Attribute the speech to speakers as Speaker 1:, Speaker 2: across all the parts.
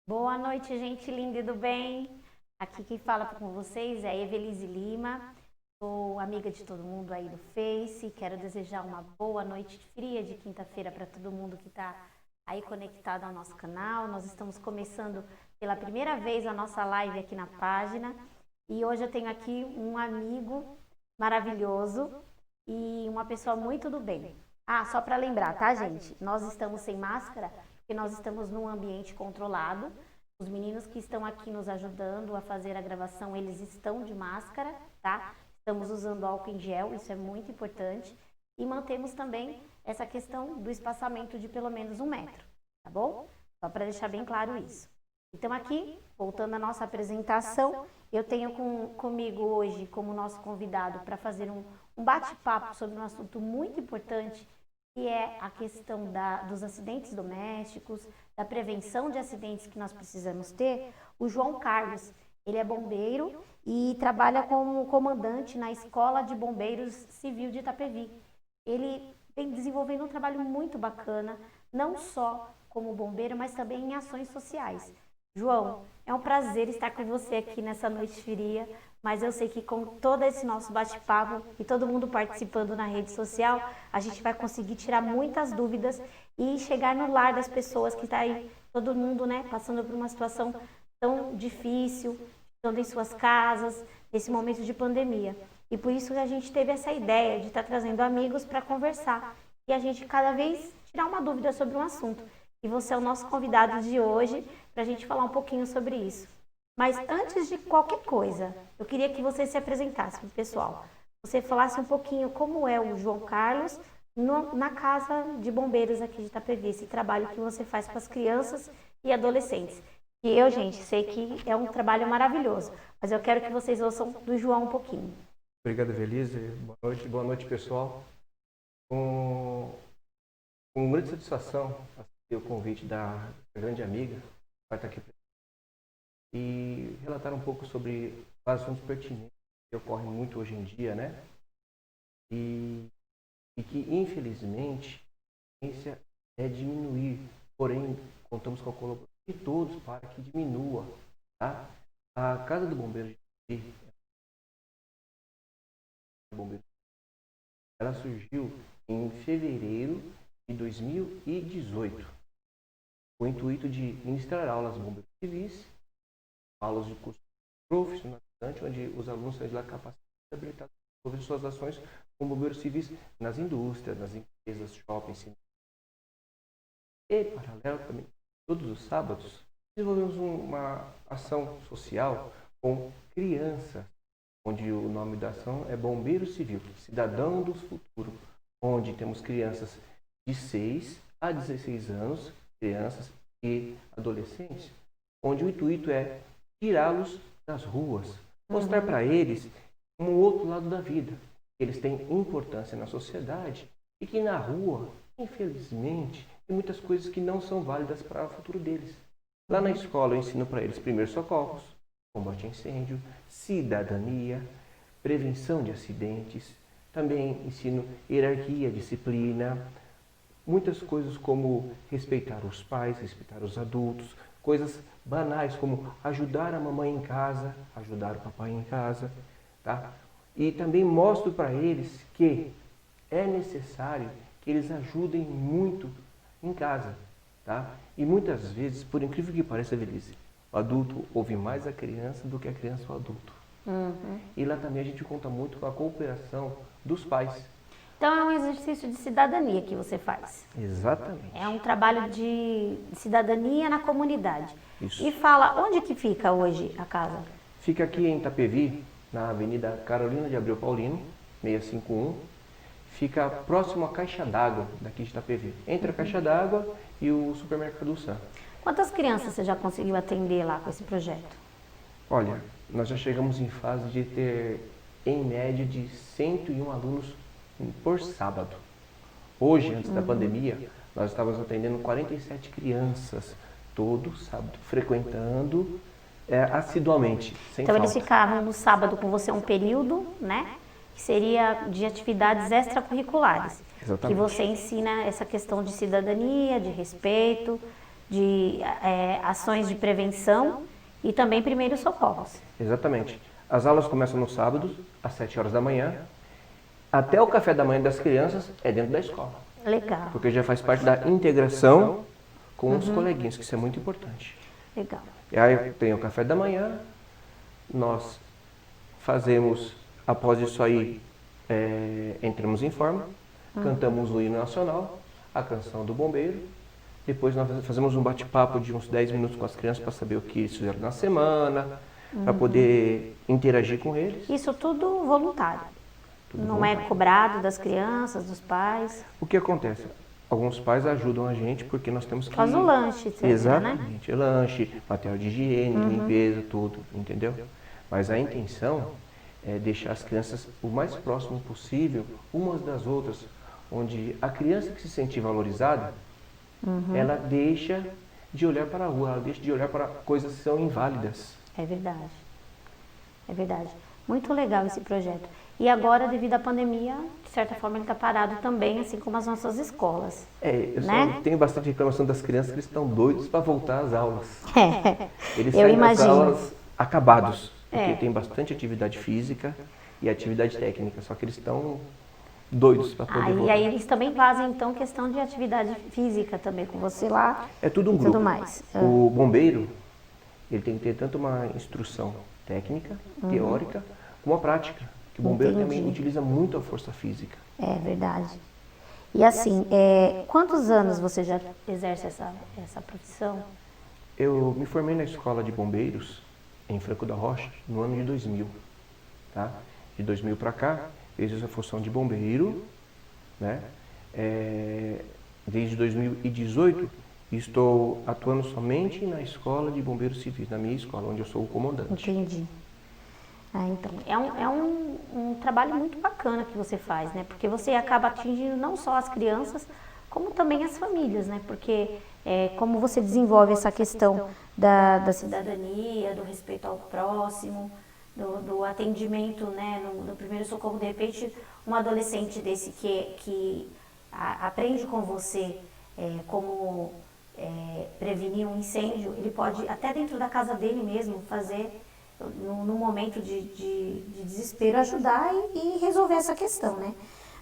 Speaker 1: Boa noite, gente linda e do bem. Aqui quem fala com vocês é a Evelise Lima. Sou amiga de todo mundo aí do Face. Quero desejar uma boa noite fria de quinta-feira para todo mundo que está aí conectado ao nosso canal. Nós estamos começando pela primeira vez a nossa live aqui na página. E hoje eu tenho aqui um amigo maravilhoso e uma pessoa muito do bem. Ah, só para lembrar, tá, gente? Nós estamos sem máscara porque nós estamos num ambiente controlado. Os meninos que estão aqui nos ajudando a fazer a gravação, eles estão de máscara, tá? Estamos usando álcool em gel, isso é muito importante. E mantemos também essa questão do espaçamento de pelo menos 1 metro, tá bom? Só para deixar bem claro isso. Então aqui, voltando à nossa apresentação, eu tenho comigo hoje como nosso convidado para fazer um bate-papo sobre um assunto muito importante, que é a questão dos acidentes domésticos, da prevenção de acidentes que nós precisamos ter, o João Carlos. Ele é bombeiro e trabalha como comandante na Escola de Bombeiros Civil de Itapevi. Ele vem desenvolvendo um trabalho muito bacana, não só como bombeiro, mas também em ações sociais. João, é um prazer estar com você aqui nessa noite fria, mas eu sei que com todo esse nosso bate-papo e todo mundo participando na rede social, a gente vai conseguir tirar muitas dúvidas e chegar no lar das pessoas que está aí, todo mundo, né, passando por uma situação tão difícil, estando em suas casas, nesse momento de pandemia. E por isso que a gente teve essa ideia de estar trazendo amigos para conversar e a gente cada vez tirar uma dúvida sobre um assunto. E você é o nosso convidado de hoje para a gente falar um pouquinho sobre isso. Mas antes de qualquer coisa, eu queria que você se apresentasse para o pessoal. Você falasse um pouquinho como é o João Carlos na Casa de Bombeiros aqui de Itapevi, esse trabalho que você faz com as crianças e adolescentes. E eu, gente, sei que é um trabalho maravilhoso, mas eu quero que vocês ouçam do João um pouquinho.
Speaker 2: Obrigado, Evelise. Boa noite, pessoal. Com grande satisfação, aceitei o convite da grande amiga que vai estar aqui e relatar um pouco sobre assuntos pertinentes que ocorrem muito hoje em dia, né? E que, infelizmente, a tendência é diminuir, porém, contamos com a colaboração de todos para que diminua, tá? A Casa do Bombeiro de Bombeiro, ela surgiu em fevereiro de 2018, com o intuito de ministrar aulas de bombeiros civis, aulas de curso profissionalizante, onde os alunos saem de lá capacitados e habilitados para desenvolver suas ações como bombeiros civis nas indústrias, nas empresas, shoppings. E, paralelo também, todos os sábados, desenvolvemos uma ação social com crianças, onde o nome da ação é Bombeiro Civil, Cidadão do Futuro, onde temos crianças de 6 a 16 anos, crianças e adolescentes, onde o intuito é tirá-los das ruas, mostrar para eles um outro lado da vida, que eles têm importância na sociedade e que na rua, infelizmente, tem muitas coisas que não são válidas para o futuro deles. Lá na escola eu ensino para eles primeiros socorros, combate a incêndio, cidadania, prevenção de acidentes, também ensino hierarquia, disciplina, muitas coisas como respeitar os pais, respeitar os adultos, coisas banais como ajudar a mamãe em casa, ajudar o papai em casa, tá? E também mostro para eles que é necessário que eles ajudem muito em casa, tá? E muitas vezes, por incrível que pareça, Evelise, o adulto ouve mais a criança do que a criança o adulto. E lá também a gente conta muito com a cooperação dos pais.
Speaker 1: Então é um exercício de cidadania que você faz.
Speaker 2: Exatamente.
Speaker 1: É um trabalho de cidadania na comunidade.
Speaker 2: Isso.
Speaker 1: E fala, onde que fica hoje a casa?
Speaker 2: Fica aqui em Itapevi, na Avenida Carolina de Abreu Paulino, 651. Fica próximo à Caixa d'Água daqui de Itapevi. Entre a Caixa d'Água e o Supermercado Sam.
Speaker 1: Quantas crianças você já conseguiu atender lá com esse projeto?
Speaker 2: Olha, nós já chegamos em fase de ter, em média, de 101 alunos por sábado. Hoje, antes da pandemia, nós estávamos atendendo 47 crianças todo sábado, frequentando assiduamente, sem
Speaker 1: Então
Speaker 2: falta.
Speaker 1: eles ficavam no sábado com você um período, né? Que seria de atividades extracurriculares.
Speaker 2: Exatamente.
Speaker 1: Que você ensina essa questão de cidadania, de respeito, de ações de prevenção e também primeiros socorros.
Speaker 2: Exatamente. As aulas começam no sábado, às 7 horas da manhã. Até o café da manhã das crianças é dentro da escola.
Speaker 1: Legal.
Speaker 2: Porque já faz parte da integração com os coleguinhas, que isso é muito importante.
Speaker 1: Legal.
Speaker 2: E aí tem o café da manhã, nós fazemos, após isso aí, entramos em forma, cantamos o hino nacional, a canção do bombeiro, depois nós fazemos um bate-papo de uns 10 minutos com as crianças para saber o que eles fizeram na semana, para poder interagir com eles.
Speaker 1: Isso tudo voluntário. Não é cobrado das crianças, dos pais.
Speaker 2: O que acontece? Alguns pais ajudam a gente porque nós temos que...
Speaker 1: Faz o lanche, etc,
Speaker 2: exatamente, né? Lanche, material de higiene, limpeza, tudo, entendeu? Mas a intenção é deixar as crianças o mais próximo possível umas das outras, onde a criança que se sente valorizada, ela deixa de olhar para a rua, ela deixa de olhar para coisas que são inválidas.
Speaker 1: É verdade. É verdade. Muito legal esse projeto. E agora, devido à pandemia, de certa forma, ele está parado também, assim como as nossas escolas.
Speaker 2: Eu
Speaker 1: né?
Speaker 2: só tenho bastante reclamação das crianças que eles estão doidos para voltar às aulas. Eles
Speaker 1: Eu
Speaker 2: saem das
Speaker 1: imagino.
Speaker 2: aulas acabados, porque tem bastante atividade física e atividade técnica, só que eles estão doidos para poder
Speaker 1: E
Speaker 2: voltar.
Speaker 1: aí eles também fazem, então, questão de atividade física também com você lá.
Speaker 2: É tudo um
Speaker 1: e
Speaker 2: grupo.
Speaker 1: tudo mais.
Speaker 2: O bombeiro, ele tem que ter tanto uma instrução técnica, teórica, como a prática. Que o bombeiro também
Speaker 1: Entendi.
Speaker 2: utiliza muito a força física.
Speaker 1: É verdade. E assim, quantos anos você já exerce essa profissão?
Speaker 2: Eu me formei na escola de bombeiros, em Franco da Rocha, no ano de 2000. Tá? De 2000 para cá, eu exerço a função de bombeiro, né? Desde 2018, estou atuando somente na escola de bombeiros civis, na minha escola, onde eu sou o comandante.
Speaker 1: Entendi. Então, é um trabalho muito bacana que você faz, né? Porque você acaba atingindo não só as crianças, como também as famílias, né? Porque como você desenvolve essa questão da cidadania, do respeito ao próximo, do atendimento, né? No primeiro socorro, de repente, um adolescente desse que aprende com você como prevenir um incêndio, ele pode, até dentro da casa dele mesmo, fazer... no momento de desespero, ajudar e resolver essa questão, né?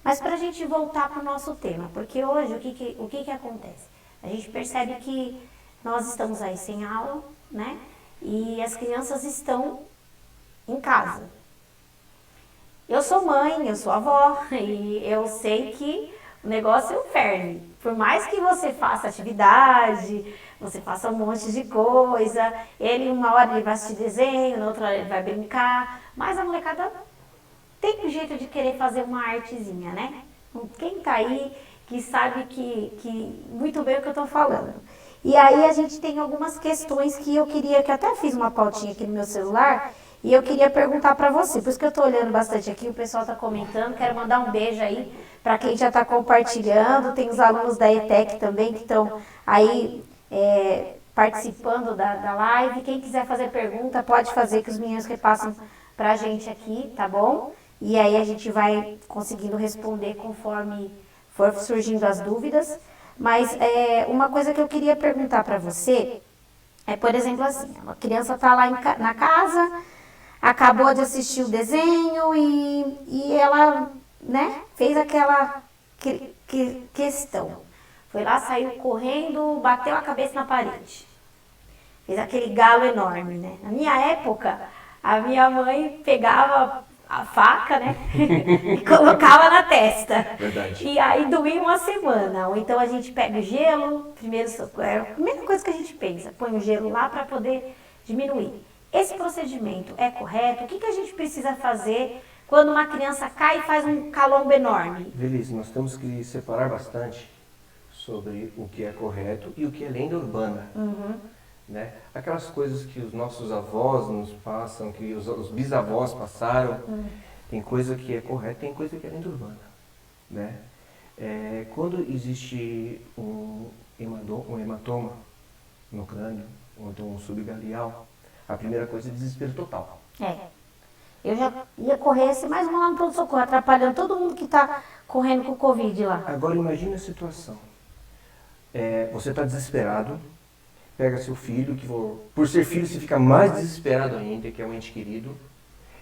Speaker 1: Mas para a gente voltar para o nosso tema, porque hoje o que acontece? A gente percebe que nós estamos aí sem aula, né? E as crianças estão em casa. Eu sou mãe, eu sou avó, e eu sei que o negócio é ferve. Por mais que você faça atividade, você faça um monte de coisa, uma hora ele vai assistir desenho, na outra hora ele vai brincar, mas a molecada tem um jeito de querer fazer uma artezinha, né? Quem tá aí que sabe que muito bem o que eu tô falando. E aí a gente tem algumas questões que eu até fiz uma pautinha aqui no meu celular, e eu queria perguntar para você, por isso que eu estou olhando bastante aqui, o pessoal está comentando, quero mandar um beijo aí para quem já está compartilhando, tem os alunos da ETEC também que estão aí participando da live, quem quiser fazer pergunta pode fazer, que os meninos repassam para a gente aqui, tá bom? E aí a gente vai conseguindo responder conforme for surgindo as dúvidas, mas uma coisa que eu queria perguntar para você por exemplo, assim, a criança está lá na casa, acabou de assistir o desenho e ela, né, fez aquela questão. Foi lá, saiu correndo, bateu a cabeça na parede. Fez aquele galo enorme, né? Na minha época, a minha mãe pegava a faca, né, e colocava na testa.
Speaker 2: Verdade.
Speaker 1: E aí doía uma semana. Ou então a gente pega o gelo, a primeira coisa que a gente pensa, põe o gelo lá para poder diminuir. Esse procedimento é correto? O que a gente precisa fazer quando uma criança cai e faz um calombo enorme?
Speaker 2: Beleza, nós temos que separar bastante sobre o que é correto e o que é lenda urbana. Né? Aquelas coisas que os nossos avós nos passam, que os bisavós passaram, tem coisa que é correta, tem coisa que é lenda urbana. Né? Quando existe um hematoma no crânio, ou então um subgaleal, a primeira coisa é desespero total.
Speaker 1: Eu já ia correr, ser mais uma lá no pronto-socorro, atrapalhando todo mundo que está correndo com o Covid lá.
Speaker 2: Agora imagine a situação. Você está desesperado, pega seu filho, por ser filho você fica mais desesperado ainda, que é um ente querido,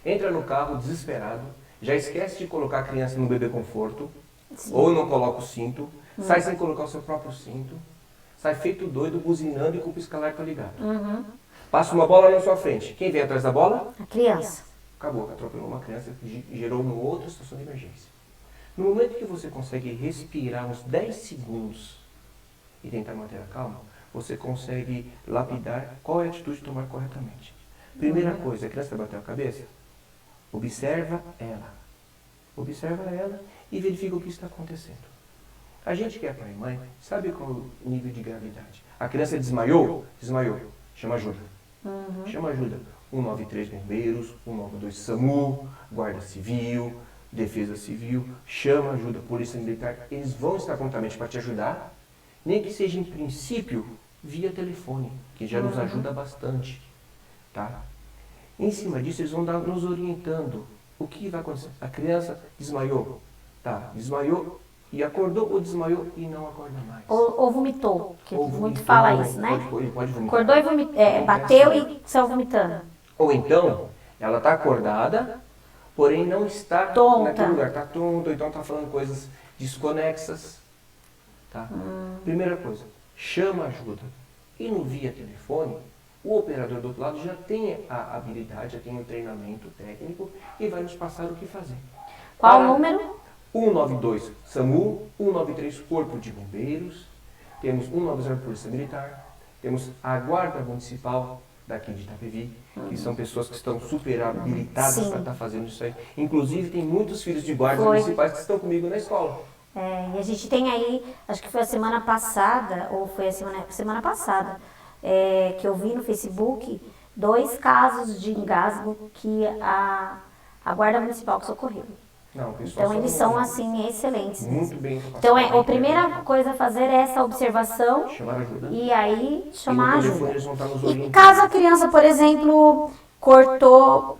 Speaker 2: entra no carro desesperado, já esquece de colocar a criança no bebê conforto,
Speaker 1: Sim.
Speaker 2: ou não coloca o cinto, sai sem colocar o seu próprio cinto, sai feito doido, buzinando e com o pisca-alerta ligado. Passa uma bola na sua frente. Quem vem atrás da bola?
Speaker 1: A criança.
Speaker 2: Acabou, atropelou uma criança que gerou uma outra situação de emergência. No momento que você consegue respirar uns 10 segundos e tentar manter a calma, você consegue lapidar qual é a atitude de tomar corretamente. Primeira coisa, a criança vai bater a cabeça? Observa ela. Observa ela e verifica o que está acontecendo. A gente que é pai e mãe sabe qual é o nível de gravidade. A criança desmaiou? Desmaiou. Chama ajuda. Chama ajuda. 193 bombeiros, 192 SAMU, Guarda Civil, Defesa Civil. Chama ajuda, Polícia Militar. Eles vão estar prontamente para te ajudar. Nem que seja em princípio via telefone, que já nos ajuda bastante. Tá? Em cima disso, eles vão nos orientando. O que vai acontecer? A criança desmaiou. Tá, desmaiou e acordou ou desmaiou e não acorda mais.
Speaker 1: Ou vomitou, que
Speaker 2: Ou
Speaker 1: muito
Speaker 2: vomitou,
Speaker 1: fala isso, né?
Speaker 2: Ele pode vomitar.
Speaker 1: Acordou e vomitou, bateu e saiu vomitando.
Speaker 2: Ou então, ela está acordada, porém não está
Speaker 1: Tonta.
Speaker 2: naquele lugar. Está tonta, ou então está falando coisas desconexas. Tá? Primeira coisa, chama ajuda. E no via telefone, o operador do outro lado já tem a habilidade, já tem o treinamento técnico e vai nos passar o que fazer.
Speaker 1: Qual o número?
Speaker 2: 192 SAMU, 193 Corpo de Bombeiros, temos 190 Polícia Militar, temos a Guarda Municipal daqui de Itapevi, que são pessoas que estão super habilitadas para estar fazendo isso aí. Inclusive tem muitos filhos de guardas municipais que estão comigo na escola.
Speaker 1: E a gente tem aí, acho que foi a semana passada, ou foi a semana passada, que eu vi no Facebook, 2 casos de engasgo que a Guarda Municipal que socorreu.
Speaker 2: Não, pessoal,
Speaker 1: então eles são assim excelentes.
Speaker 2: Muito bem.
Speaker 1: Então a primeira coisa a fazer é essa observação
Speaker 2: chamar ajuda.
Speaker 1: E aí chamar ajuda.
Speaker 2: Eles vão estar nos
Speaker 1: E
Speaker 2: orientando.
Speaker 1: caso a criança, por exemplo, cortou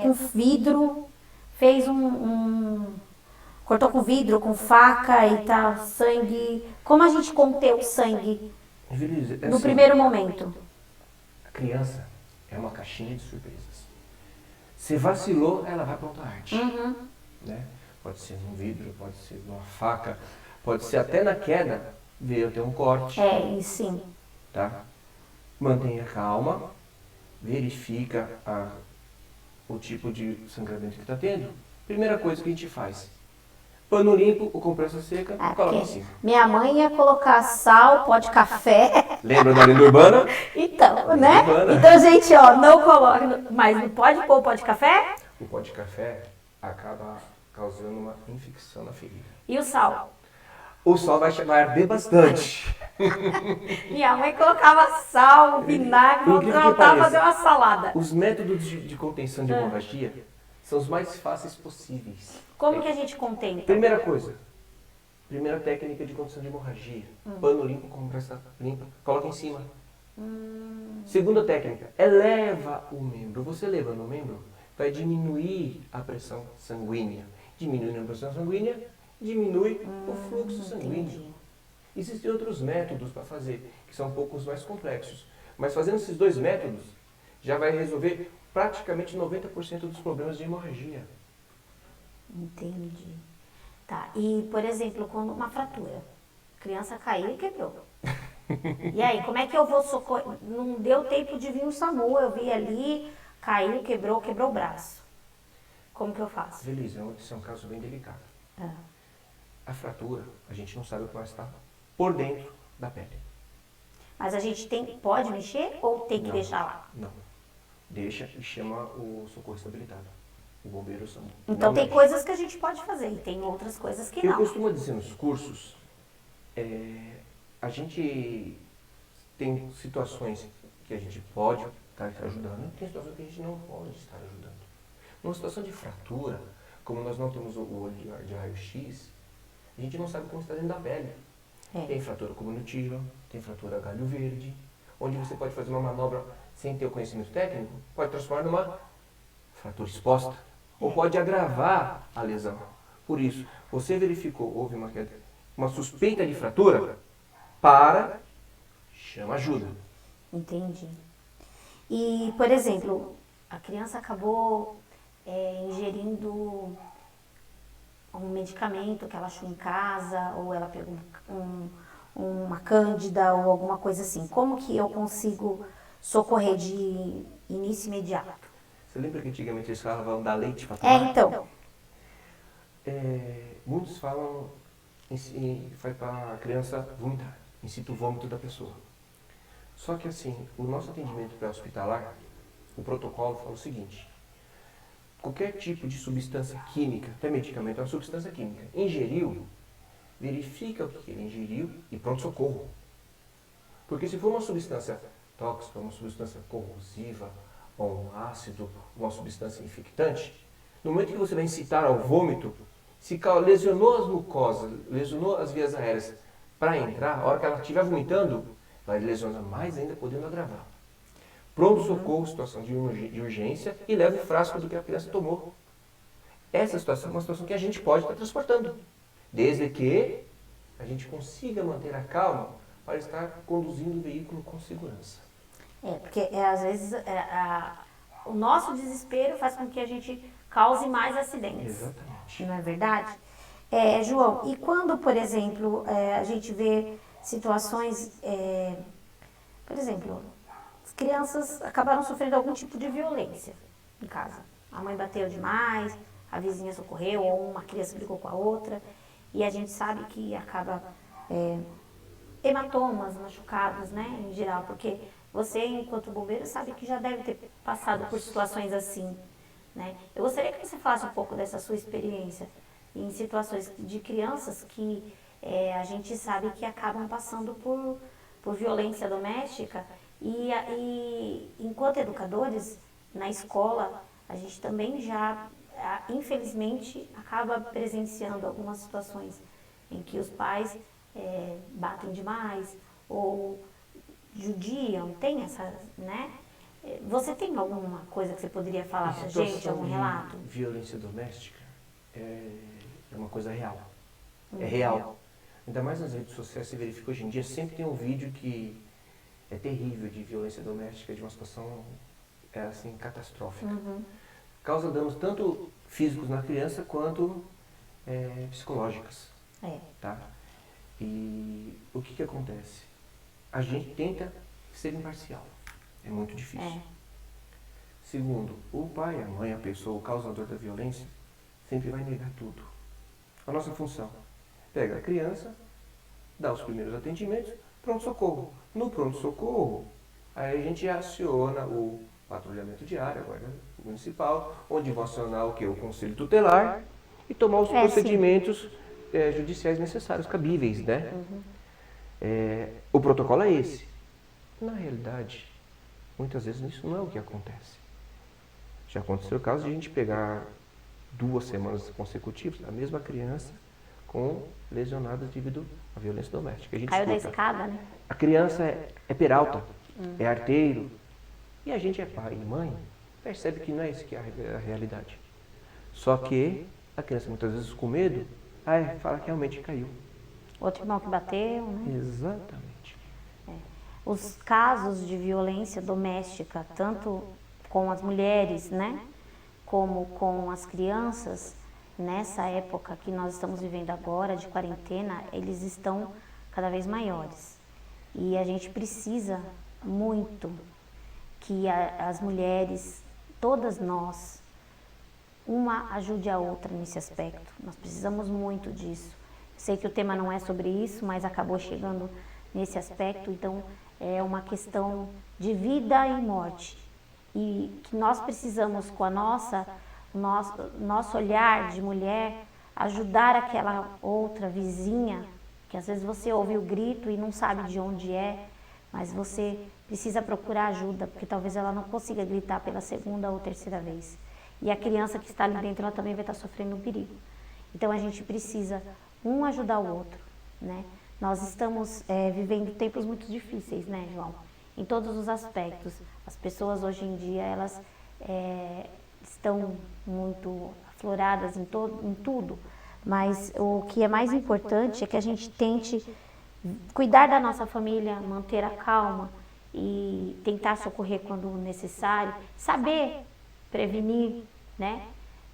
Speaker 1: com vidro, fez cortou com vidro, com faca e tá sangue. Como a gente conter o sangue no primeiro momento?
Speaker 2: A criança é uma caixinha de surpresas. Se vacilou, ela vai para outra arte. Né? Pode ser num vidro, pode ser numa faca, pode ser até na queda, veio ter um corte.
Speaker 1: E sim.
Speaker 2: Tá? Mantenha calma, verifica o tipo de sangramento que está tendo. Primeira coisa que a gente faz, pano limpo ou compressa seca, coloca em cima.
Speaker 1: Minha mãe ia colocar sal, pó de café.
Speaker 2: Lembra da lenda urbana?
Speaker 1: Então, né? Então, gente, não coloca. Mas não pode pôr o pó de café?
Speaker 2: O pó de café acaba causando uma infecção na ferida.
Speaker 1: E o sal?
Speaker 2: O sal vai arder bastante.
Speaker 1: Minha mãe colocava sal, vinagre, voltava a fazer uma salada.
Speaker 2: Os métodos de contenção de hemorragia são os mais fáceis possíveis.
Speaker 1: Como que a gente contém? Então?
Speaker 2: Primeira coisa, primeira técnica de contenção de hemorragia. Pano limpo, compressa limpa, coloca em cima. Segunda técnica, eleva o membro. Você elevando o membro, vai diminuir a pressão sanguínea. Diminuindo a pressão sanguínea, diminui o fluxo sanguíneo. Existem outros métodos para fazer, que são um pouco mais complexos. Mas fazendo esses 2 métodos, já vai resolver praticamente 90% dos problemas de hemorragia.
Speaker 1: Entendi. Tá, e por exemplo, quando uma fratura, a criança caiu e quebrou. E aí, como é que eu vou socorrer? Não deu tempo de vir o SAMU, eu vi ali, caiu, quebrou o braço. Como que eu faço?
Speaker 2: Beleza, esse é um caso bem delicado. A fratura, a gente não sabe o que vai estar por dentro da pele.
Speaker 1: Mas a gente pode mexer ou tem que deixar lá?
Speaker 2: Não. Deixa e chama o socorro estabilizado. O bombeiro SAMU.
Speaker 1: Então tem coisas que a gente pode fazer e tem outras coisas que não.
Speaker 2: Eu costumo dizer nos cursos, a gente tem situações que a gente pode estar ajudando, tem situações que a gente não pode estar ajudando. Numa situação de fratura, como nós não temos o olho de raio-x, a gente não sabe como está dentro da pele. Tem fratura como no tiro, tem fratura galho verde, onde você pode fazer uma manobra sem ter o conhecimento técnico, pode transformar numa fratura exposta, ou pode agravar a lesão. Por isso, você verificou, houve uma suspeita de fratura, chama ajuda.
Speaker 1: Entendi. E, por exemplo, a criança acabou ingerindo um medicamento que ela achou em casa, ou ela pegou uma cândida ou alguma coisa assim. Como que eu consigo socorrer de início imediato?
Speaker 2: Você lembra que antigamente eles falavam dar leite para tomar?
Speaker 1: Então.
Speaker 2: Muitos falam faz para a criança vomitar, incita o vômito da pessoa. Só que assim, o nosso atendimento pré-hospitalar, o protocolo fala o seguinte: qualquer tipo de substância química, até medicamento é uma substância química, ingeriu, verifica o que ele ingeriu e pronto-socorro. Porque se for uma substância tóxica, uma substância corrosiva, ou um ácido, uma substância infectante, no momento que você vai incitar ao vômito, se lesionou as mucosas, lesionou as vias aéreas para entrar, a hora que ela estiver vomitando, vai lesionar mais ainda, podendo agravar. Pronto-socorro, situação de urgência, e leva o frasco do que a criança tomou. Essa situação é uma situação que a gente pode estar transportando, desde que a gente consiga manter a calma para estar conduzindo o veículo com segurança.
Speaker 1: Porque às vezes o nosso desespero faz com que a gente cause mais acidentes.
Speaker 2: Exatamente.
Speaker 1: Não é verdade? João, e quando, por exemplo, a gente vê situações, por exemplo, as crianças acabaram sofrendo algum tipo de violência em casa. A mãe bateu demais, a vizinha socorreu, ou uma criança brigou com a outra, e a gente sabe que acaba hematomas, machucados, né, em geral, porque você, enquanto bombeiro, sabe que já deve ter passado por situações assim, né? Eu gostaria que você falasse um pouco dessa sua experiência em situações de crianças que a gente sabe que acabam passando por violência doméstica e enquanto educadores, na escola, a gente também já, infelizmente, acaba presenciando algumas situações em que os pais batem demais ou judiam, tem essa, né? Você tem alguma coisa que você poderia falar pra gente, algum relato?
Speaker 2: Violência doméstica é uma coisa real. É real. Ainda mais nas redes sociais, você verifica hoje em dia, sempre tem um vídeo que é terrível de violência doméstica, de uma situação assim, catastrófica. Causa danos tanto físicos na criança quanto psicológicos. Tá? E o que acontece? A gente tenta ser imparcial. É muito difícil. Segundo, o pai, a mãe, a pessoa, o causador da violência, sempre vai negar tudo. A nossa função: pega a criança, dá os primeiros atendimentos, pronto-socorro. No pronto-socorro, aí a gente aciona o patrulhamento diário, a guarda municipal, onde vão acionar o quê? O conselho tutelar e tomar os procedimentos judiciais necessários, cabíveis, né? O protocolo é esse. Na realidade, muitas vezes isso não é o que acontece. Já aconteceu o caso de a gente pegar 2 semanas consecutivas a mesma criança com lesionadas devido à violência doméstica. A gente
Speaker 1: Caiu da escada, né?
Speaker 2: A criança é peralta, é arteiro, e a gente é pai e mãe, percebe que não é isso que é a realidade. Só que a criança muitas vezes com medo, fala que realmente caiu.
Speaker 1: Outro irmão que bateu, né?
Speaker 2: Exatamente.
Speaker 1: Os casos de violência doméstica, tanto com as mulheres, né, como com as crianças, nessa época que nós estamos vivendo agora, de quarentena, eles estão cada vez maiores. E a gente precisa muito que as mulheres, todas nós, uma ajude a outra nesse aspecto. Nós precisamos muito disso. Sei que o tema não é sobre isso, mas acabou chegando nesse aspecto, então é uma questão de vida e morte. E que nós precisamos, com a nosso olhar de mulher, ajudar aquela outra vizinha, que às vezes você ouve o grito e não sabe de onde é, mas você precisa procurar ajuda, porque talvez ela não consiga gritar pela 2ª ou 3ª vez. E a criança que está ali dentro, ela também vai estar sofrendo um perigo. Então a gente precisa um ajudar o outro, né? Nós estamos vivendo tempos muito difíceis, né, João? Em todos os aspectos. As pessoas hoje em dia, elas estão muito afloradas em tudo, mas o que é mais importante é que a gente tente cuidar da nossa família, manter a calma e tentar socorrer quando necessário, saber prevenir, né?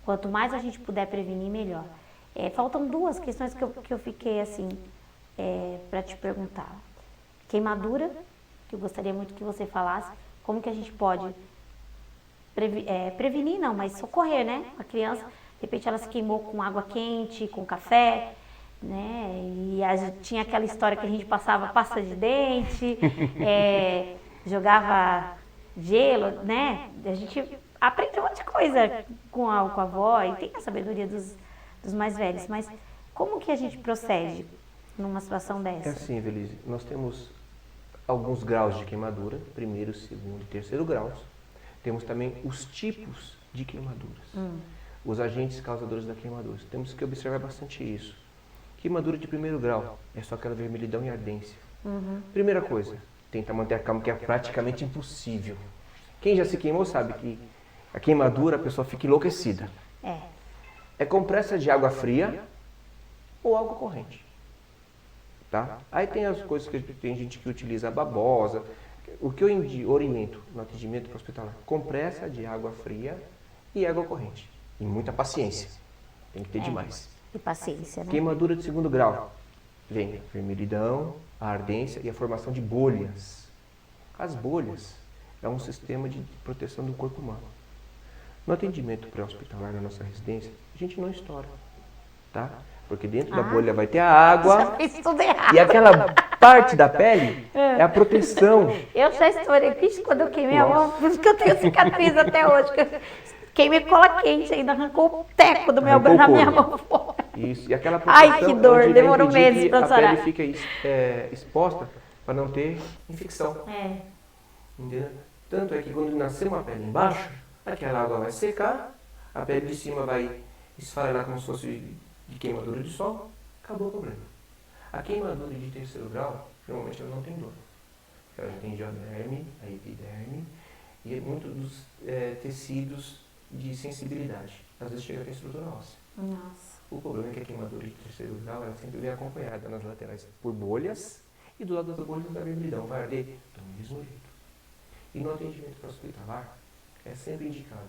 Speaker 1: Quanto mais a gente puder prevenir, melhor. Faltam duas questões que eu fiquei assim para te perguntar. Queimadura, que eu gostaria muito que você falasse, como que a gente pode prevenir, não, mas socorrer, né? A criança, de repente ela se queimou com água quente, com café, né? E tinha aquela história que a gente passava pasta de dente, jogava gelo, né? A gente aprende um monte de coisa com a avó e tem a sabedoria dos mais velhos, mas como que a gente procede numa situação dessa?
Speaker 2: É assim, Evelise, nós temos alguns graus de queimadura, primeiro, segundo e terceiro graus. Temos também os tipos de queimaduras, os agentes causadores da queimadura. Temos que observar bastante isso. Queimadura de primeiro grau é só aquela vermelhidão e ardência. Primeira coisa, tenta manter a calma, que é praticamente impossível. Quem já se queimou sabe que a queimadura a pessoa fica enlouquecida. É compressa de água fria ou água corrente. Tá? Aí tem as coisas que tem gente que utiliza a babosa. O que eu oriento no atendimento hospitalar? Compressa de água fria e água corrente. E muita paciência. Tem que ter demais.
Speaker 1: E paciência, né?
Speaker 2: Queimadura de segundo grau. Vem a vermelhidão, a ardência e a formação de bolhas. As bolhas é um sistema de proteção do corpo humano. No atendimento pré-hospitalar na nossa residência, a gente não estoura, tá? Porque dentro da bolha vai ter a água
Speaker 1: tudo errado.
Speaker 2: e aquela parte da pele é a proteção.
Speaker 1: Eu já estourei, vixe, quando eu queimei a mão, por isso que eu tenho cicatriz até hoje. Queimei cola quente, ainda arrancou o teco do meu braço, na minha mão fora.
Speaker 2: Isso, e aquela proteção
Speaker 1: Ai, que dor,
Speaker 2: onde vai
Speaker 1: demorou
Speaker 2: impedir
Speaker 1: meses
Speaker 2: que
Speaker 1: pra
Speaker 2: a
Speaker 1: sarar.
Speaker 2: pele fica exposta para não ter infecção. Entendeu? Tanto é que quando nascer uma pele embaixo, aquela água vai secar, a pele de cima vai esfarelar como se fosse de queimadura de sol, acabou o problema. A queimadura de terceiro grau, normalmente ela não tem dor. Ela já tem dioderme, a epiderme e muitos dos tecidos de sensibilidade. Às vezes chega até a estrutura óssea.
Speaker 1: Nossa.
Speaker 2: O problema é que a queimadura de terceiro grau ela sempre vem acompanhada nas laterais por bolhas e do lado das bolhas da vermelhidão, vai arder do mesmo jeito. E no atendimento hospitalar é sempre indicado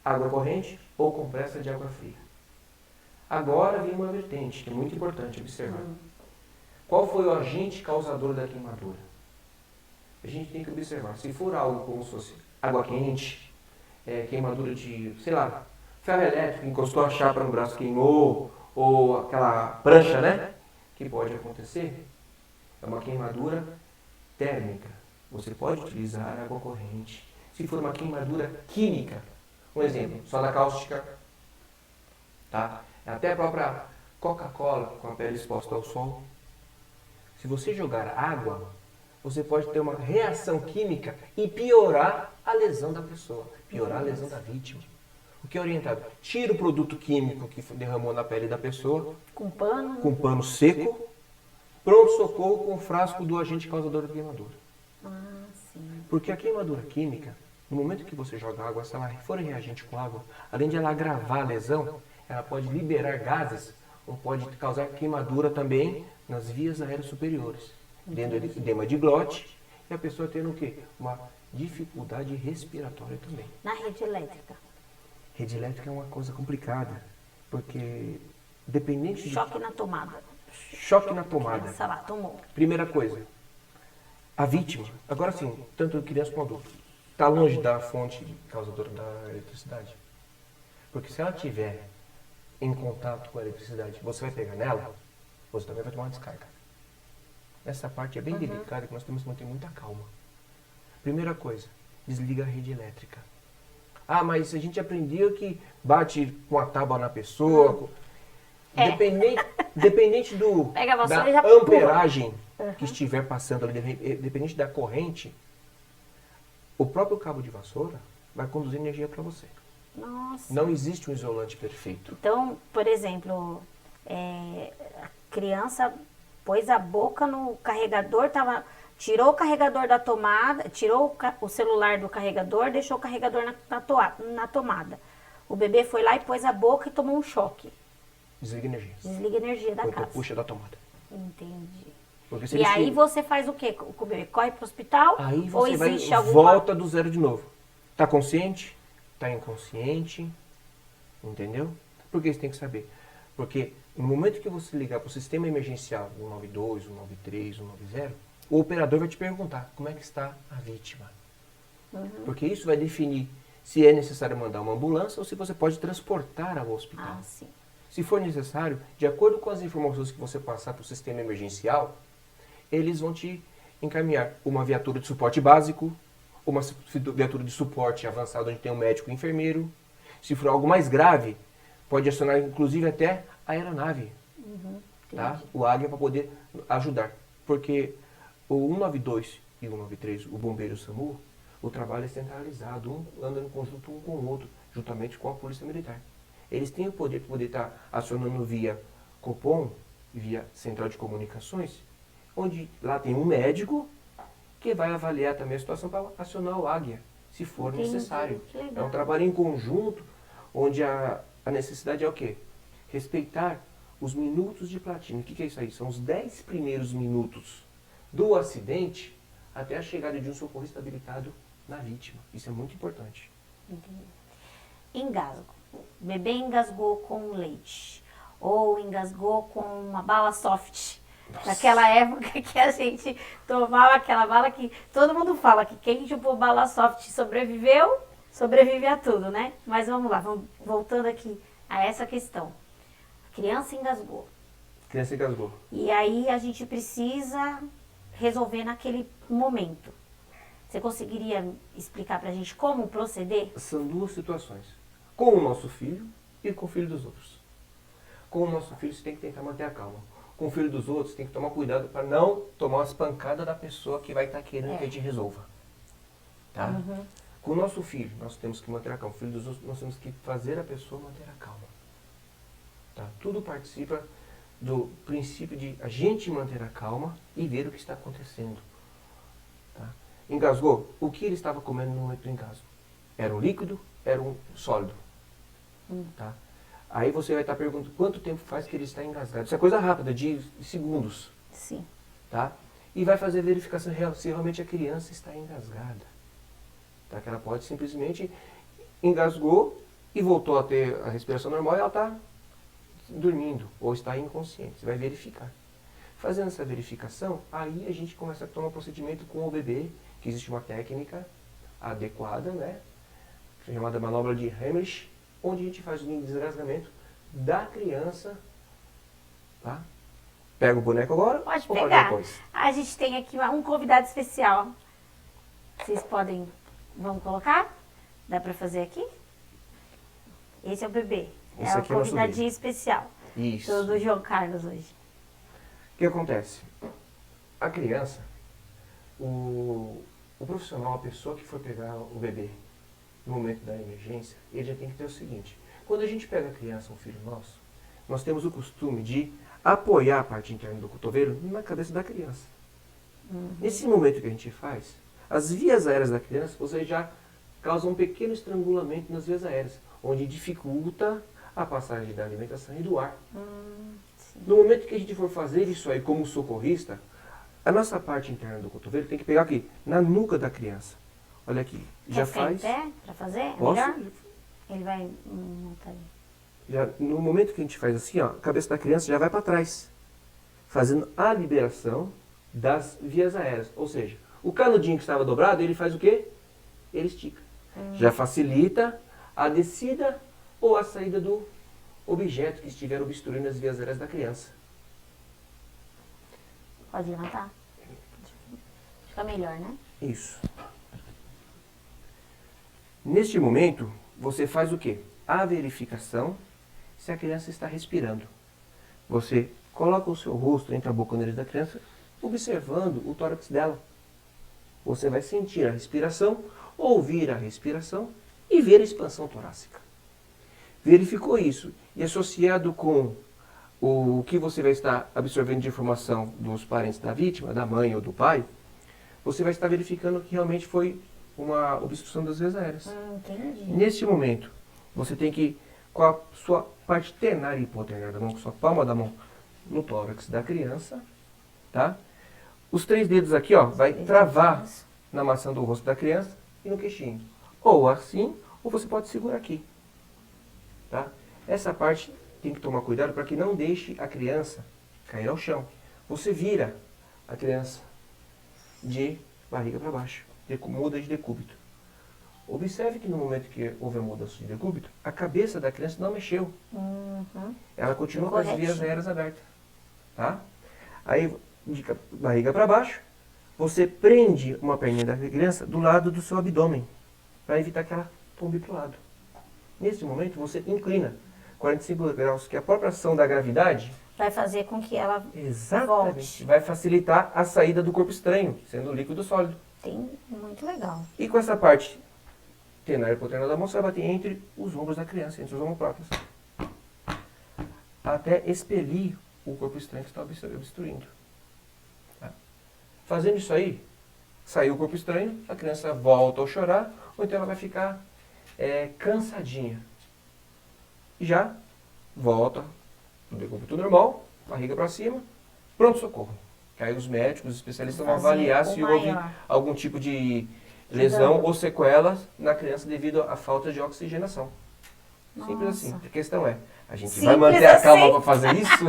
Speaker 2: água corrente ou compressa de água fria. Agora vem uma vertente que é muito importante observar. Qual foi o agente causador da queimadura? A gente tem que observar. Se for algo como se fosse água quente, queimadura de, sei lá, ferro elétrico, encostou a chapa no braço, queimou, ou aquela prancha, né? Que pode acontecer, é uma queimadura térmica. Você pode utilizar água corrente. Se for uma queimadura química, um exemplo, soda cáustica, tá? Até a própria Coca-Cola com a pele exposta ao sol. Se você jogar água, você pode ter uma reação química e piorar a lesão da pessoa, piorar a lesão da vítima. O que é orientado? Tira o produto químico que derramou na pele da pessoa,
Speaker 1: Com pano?
Speaker 2: com pano seco, pronto-socorro com o frasco do agente causador da queimadura.
Speaker 1: Sim.
Speaker 2: Porque a queimadura química, no momento que você joga água, se ela for reagente com água, além de ela agravar a lesão, ela pode liberar gases ou pode causar queimadura também nas vias aéreas superiores, dando edema de glote e a pessoa tendo o quê? Uma dificuldade respiratória também.
Speaker 1: Na rede elétrica.
Speaker 2: Rede elétrica é uma coisa complicada, porque dependente de...
Speaker 1: Choque na tomada.
Speaker 2: Choque na tomada.
Speaker 1: Sei lá, tomou.
Speaker 2: Primeira coisa, a vítima, agora sim, tanto criança como adulto, está longe da fonte causadora da eletricidade. Porque se ela tiver em contato com a eletricidade, você vai pegar nela, você também vai tomar uma descarga. Essa parte é bem delicada, que nós temos que manter muita calma. Primeira coisa, desliga a rede elétrica. Ah, mas a gente aprendeu que bate com a tábua na pessoa. Dependente
Speaker 1: Pega a vassoura
Speaker 2: da
Speaker 1: e já pula.
Speaker 2: amperagem que estiver passando ali, dependente da corrente, o próprio cabo de vassoura vai conduzir energia para você.
Speaker 1: Nossa.
Speaker 2: Não existe um isolante perfeito.
Speaker 1: Então, por exemplo, a criança pôs a boca no carregador, tirou o carregador da tomada, tirou o celular do carregador, deixou o carregador na tomada. O bebê foi lá e pôs a boca e tomou um choque.
Speaker 2: Desliga a energia.
Speaker 1: Desliga a energia da
Speaker 2: Ou então
Speaker 1: casa.
Speaker 2: puxa da tomada.
Speaker 1: Entendi.
Speaker 2: Porque se
Speaker 1: E
Speaker 2: eles
Speaker 1: aí
Speaker 2: têm-
Speaker 1: você faz o quê? O bebê corre pro hospital?
Speaker 2: Aí
Speaker 1: Ou
Speaker 2: você vai,
Speaker 1: existe alguma...
Speaker 2: volta do zero de novo. Tá consciente? Tá inconsciente? Entendeu? Por que você tem que saber? Porque no momento que você ligar para o sistema emergencial 192, 193, 190, o operador vai te perguntar como é que está a vítima. Porque isso vai definir se é necessário mandar uma ambulância ou se você pode transportar ao hospital.
Speaker 1: Ah, sim.
Speaker 2: Se for necessário, de acordo com as informações que você passar para o sistema emergencial, eles vão te encaminhar uma viatura de suporte básico, uma viatura de suporte avançado onde tem um médico e um enfermeiro. Se for algo mais grave, pode acionar inclusive até a aeronave, tá? O Águia, para poder ajudar. Porque o 192 e o 193, o bombeiro e o SAMU, o trabalho é centralizado, um anda em conjunto um com o outro, juntamente com a Polícia Militar. Eles têm o poder de poder estar acionando via Copom, via Central de Comunicações, onde lá tem um médico que vai avaliar também a situação para acionar o Águia, se for
Speaker 1: Entendi,
Speaker 2: necessário.
Speaker 1: que legal.
Speaker 2: É um trabalho em conjunto, onde a necessidade é o quê? Respeitar os minutos de platina. O que é isso aí? São os 10 primeiros minutos do acidente até a chegada de um socorrista habilitado na vítima. Isso é muito importante.
Speaker 1: Engasgo. O bebê engasgou com leite. Ou engasgou com uma bala soft. Naquela época que a gente tomava aquela bala que todo mundo fala que quem chupou bala soft sobreviveu, sobrevive a tudo, né? Mas vamos lá, vamos voltando aqui a essa questão. A criança engasgou.
Speaker 2: Criança engasgou.
Speaker 1: E aí a gente precisa resolver naquele momento. Você conseguiria explicar pra gente como proceder?
Speaker 2: São duas situações. Com o nosso filho e com o filho dos outros. Com o nosso filho você tem que tentar manter a calma. Com o filho dos outros tem que tomar cuidado para não tomar as pancadas da pessoa que vai estar querendo que a gente resolva. Tá? Com o nosso filho nós temos que manter a calma. Com o filho dos outros nós temos que fazer a pessoa manter a calma. Tá? Tudo participa do princípio de a gente manter a calma e ver o que está acontecendo. Tá? Engasgou? O que ele estava comendo no momento do engasgo? Era um líquido? Era um sólido? Tá? Aí você vai estar perguntando quanto tempo faz que ele está engasgado. Isso é coisa rápida, de segundos.
Speaker 1: Sim.
Speaker 2: Tá? E vai fazer a verificação real se realmente a criança está engasgada. Tá? Que ela pode simplesmente engasgou e voltou a ter a respiração normal e ela está dormindo ou está inconsciente. Você vai verificar. Fazendo essa verificação, aí a gente começa a tomar procedimento com o bebê, que existe uma técnica adequada, né? Chamada manobra de Heimlich, onde a gente faz o desgasgamento da criança. Tá? Pega o boneco agora
Speaker 1: Pode
Speaker 2: ou
Speaker 1: pegar.
Speaker 2: depois?
Speaker 1: A gente tem aqui um convidado especial. Vocês podem... Vamos colocar? Dá pra fazer aqui? Esse é o bebê.
Speaker 2: Esse
Speaker 1: é o
Speaker 2: aqui é o nosso
Speaker 1: convidadinho
Speaker 2: bebê.
Speaker 1: especial.
Speaker 2: Isso.
Speaker 1: Do João Carlos hoje.
Speaker 2: O que acontece? A criança, o profissional, a pessoa que for pegar o bebê no momento da emergência, ele já tem que ter o seguinte: quando a gente pega a criança, um filho nosso, nós temos o costume de apoiar a parte interna do cotovelo na cabeça da criança. Nesse momento que a gente faz, as vias aéreas da criança, você já causa um pequeno estrangulamento nas vias aéreas, onde dificulta a passagem da alimentação e do ar. No momento que a gente for fazer isso aí como socorrista, a nossa parte interna do cotovelo tem que pegar aqui, na nuca da criança. Olha aqui, já
Speaker 1: Quer ficar
Speaker 2: faz.
Speaker 1: em pé pra fazer? É
Speaker 2: Posso?
Speaker 1: melhor? Ele vai montar aí.
Speaker 2: Já, no momento que a gente faz assim, ó, a cabeça da criança já vai para trás, fazendo a liberação das vias aéreas. Ou seja, o canudinho que estava dobrado, ele faz o quê? Ele estica. Já facilita a descida ou a saída do objeto que estiver obstruindo as vias aéreas da criança.
Speaker 1: Pode levantar? Fica melhor, né?
Speaker 2: Isso. Neste momento, você faz o quê? A verificação se a criança está respirando. Você coloca o seu rosto entre a boca e o nariz da criança, observando o tórax dela. Você vai sentir a respiração, ouvir a respiração e ver a expansão torácica. Verificou isso e associado com o que você vai estar absorvendo de informação dos parentes da vítima, da mãe ou do pai, você vai estar verificando que realmente foi uma obstrução das vias aéreas.
Speaker 1: Entendi.
Speaker 2: Neste momento, você tem que, com a sua parte ternária e hipoternária da mão, com a sua palma da mão no tórax da criança, tá? Os 3 dedos aqui, ó, vai
Speaker 1: 3
Speaker 2: travar
Speaker 1: dedinhos.
Speaker 2: na maçã do rosto da criança e no queixinho. Ou assim, ou você pode segurar aqui. Tá? Essa parte tem que tomar cuidado para que não deixe a criança cair ao chão. Você vira a criança de barriga para baixo, muda de decúbito. Observe que no momento que houve a mudança de decúbito, a cabeça da criança não mexeu. Ela continua com as vias aéreas abertas. Tá? Aí, de barriga para baixo, você prende uma perninha da criança do lado do seu abdômen, para evitar que ela tombe para o lado. Nesse momento, você inclina 45 graus, que a própria ação da gravidade
Speaker 1: Vai fazer com que ela
Speaker 2: exatamente
Speaker 1: volte.
Speaker 2: vai facilitar a saída do corpo estranho, sendo líquido sólido.
Speaker 1: Muito legal.
Speaker 2: E com essa parte tenar e poterna da mão, você vai bater entre os ombros da criança, entre os omoplatas, até expelir o corpo estranho que está obstruindo. Tá? Fazendo isso aí, saiu o corpo estranho, a criança volta a chorar, ou então ela vai ficar cansadinha. E já volta no decúbito normal, barriga para cima, pronto socorro. Que aí os médicos, os especialistas vão avaliar se houve algum tipo de lesão ou sequelas na criança devido à falta de oxigenação. Simples assim. A questão é, a gente vai manter a calma para fazer isso?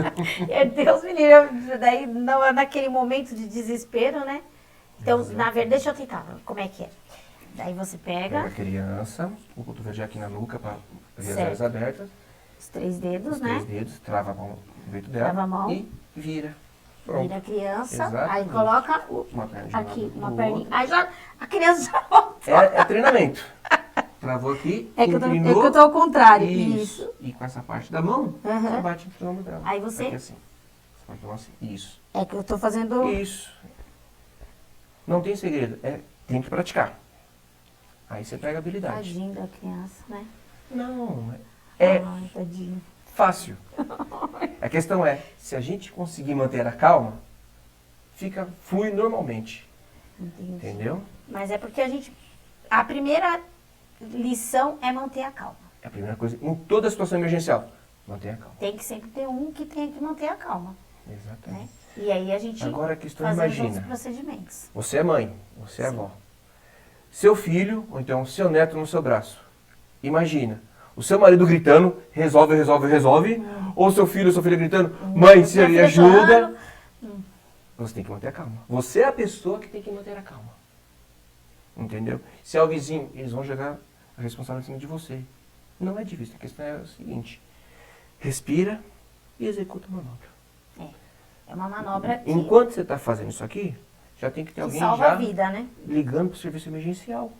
Speaker 1: Deus me livre, daí naquele momento de desespero, né? Então, na verdade, deixa eu tentar, como é que é? Daí você pega
Speaker 2: a criança, o cotovelo já aqui na nuca para ver as
Speaker 1: Certo.
Speaker 2: áreas abertas.
Speaker 1: os 3 dedos,
Speaker 2: Os
Speaker 1: né?
Speaker 2: 3 dedos, trava a mão no peito dela
Speaker 1: Trava a mão.
Speaker 2: e vira. Pronto.
Speaker 1: Vira a criança, aí
Speaker 2: Exatamente.
Speaker 1: coloca
Speaker 2: Uma perna de um
Speaker 1: aqui,
Speaker 2: lado
Speaker 1: uma
Speaker 2: do
Speaker 1: perninha.
Speaker 2: outro.
Speaker 1: Aí já, a criança já volta.
Speaker 2: É treinamento. Travou aqui, inclinou.
Speaker 1: É que eu tô ao contrário.
Speaker 2: Isso. E com essa parte da mão, você bate no ombro dela.
Speaker 1: Aí você-
Speaker 2: Aqui assim. Você pode tomar assim. Isso.
Speaker 1: É que eu tô fazendo...
Speaker 2: Isso. Não tem segredo. Tem que praticar. Aí você pega a habilidade.
Speaker 1: Tadinho da criança, né?
Speaker 2: Não,
Speaker 1: Ai, tadinho.
Speaker 2: fácil. A questão é, se a gente conseguir manter a calma, flui normalmente.
Speaker 1: Entendi.
Speaker 2: Entendeu?
Speaker 1: Mas é porque a primeira lição é manter a calma.
Speaker 2: É a primeira coisa, em toda situação emergencial, mantenha a calma.
Speaker 1: Tem que sempre ter um que tenha que manter a calma, né?
Speaker 2: Exatamente.
Speaker 1: E aí a gente
Speaker 2: Agora a questão,
Speaker 1: faz os outros
Speaker 2: imagina,
Speaker 1: procedimentos.
Speaker 2: você é mãe, você é
Speaker 1: Sim.
Speaker 2: avó. Seu filho, ou então seu neto no seu braço. Imagina, o seu marido gritando, resolve, ou seu filho ou sua filha gritando, mãe, se
Speaker 1: Minha filha
Speaker 2: ajuda.
Speaker 1: chorando.
Speaker 2: Você tem que manter a calma. Você é a pessoa que tem que manter a calma. Entendeu? Se é o vizinho, eles vão jogar a responsabilidade em cima de você. Não é difícil, a questão é o seguinte, respira e executa a manobra.
Speaker 1: É uma manobra que
Speaker 2: Enquanto você está fazendo isso aqui, já tem que ter alguém
Speaker 1: salva
Speaker 2: já
Speaker 1: a vida, né?
Speaker 2: ligando para o serviço emergencial.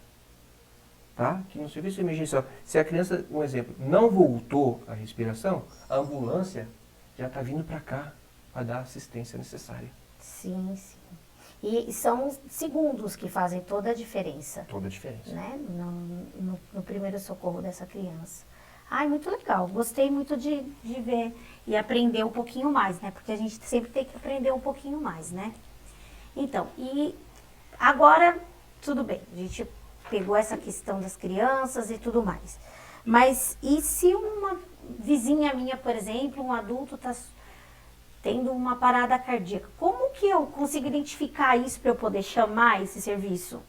Speaker 2: Tá? Que no serviço emergencial, se a criança, um exemplo, não voltou a respiração, a ambulância já está vindo para cá para dar a assistência necessária.
Speaker 1: Sim, sim. E são segundos que fazem toda a diferença,
Speaker 2: Toda a diferença.
Speaker 1: né? No primeiro socorro dessa criança. Ai, muito legal. Gostei muito de ver e aprender um pouquinho mais, né? Porque a gente sempre tem que aprender um pouquinho mais, né? Então, e agora, tudo bem. A gente pegou essa questão das crianças e tudo mais. Mas e se uma vizinha minha, por exemplo, um adulto está tendo uma parada cardíaca? Como que eu consigo identificar isso para eu poder chamar esse serviço?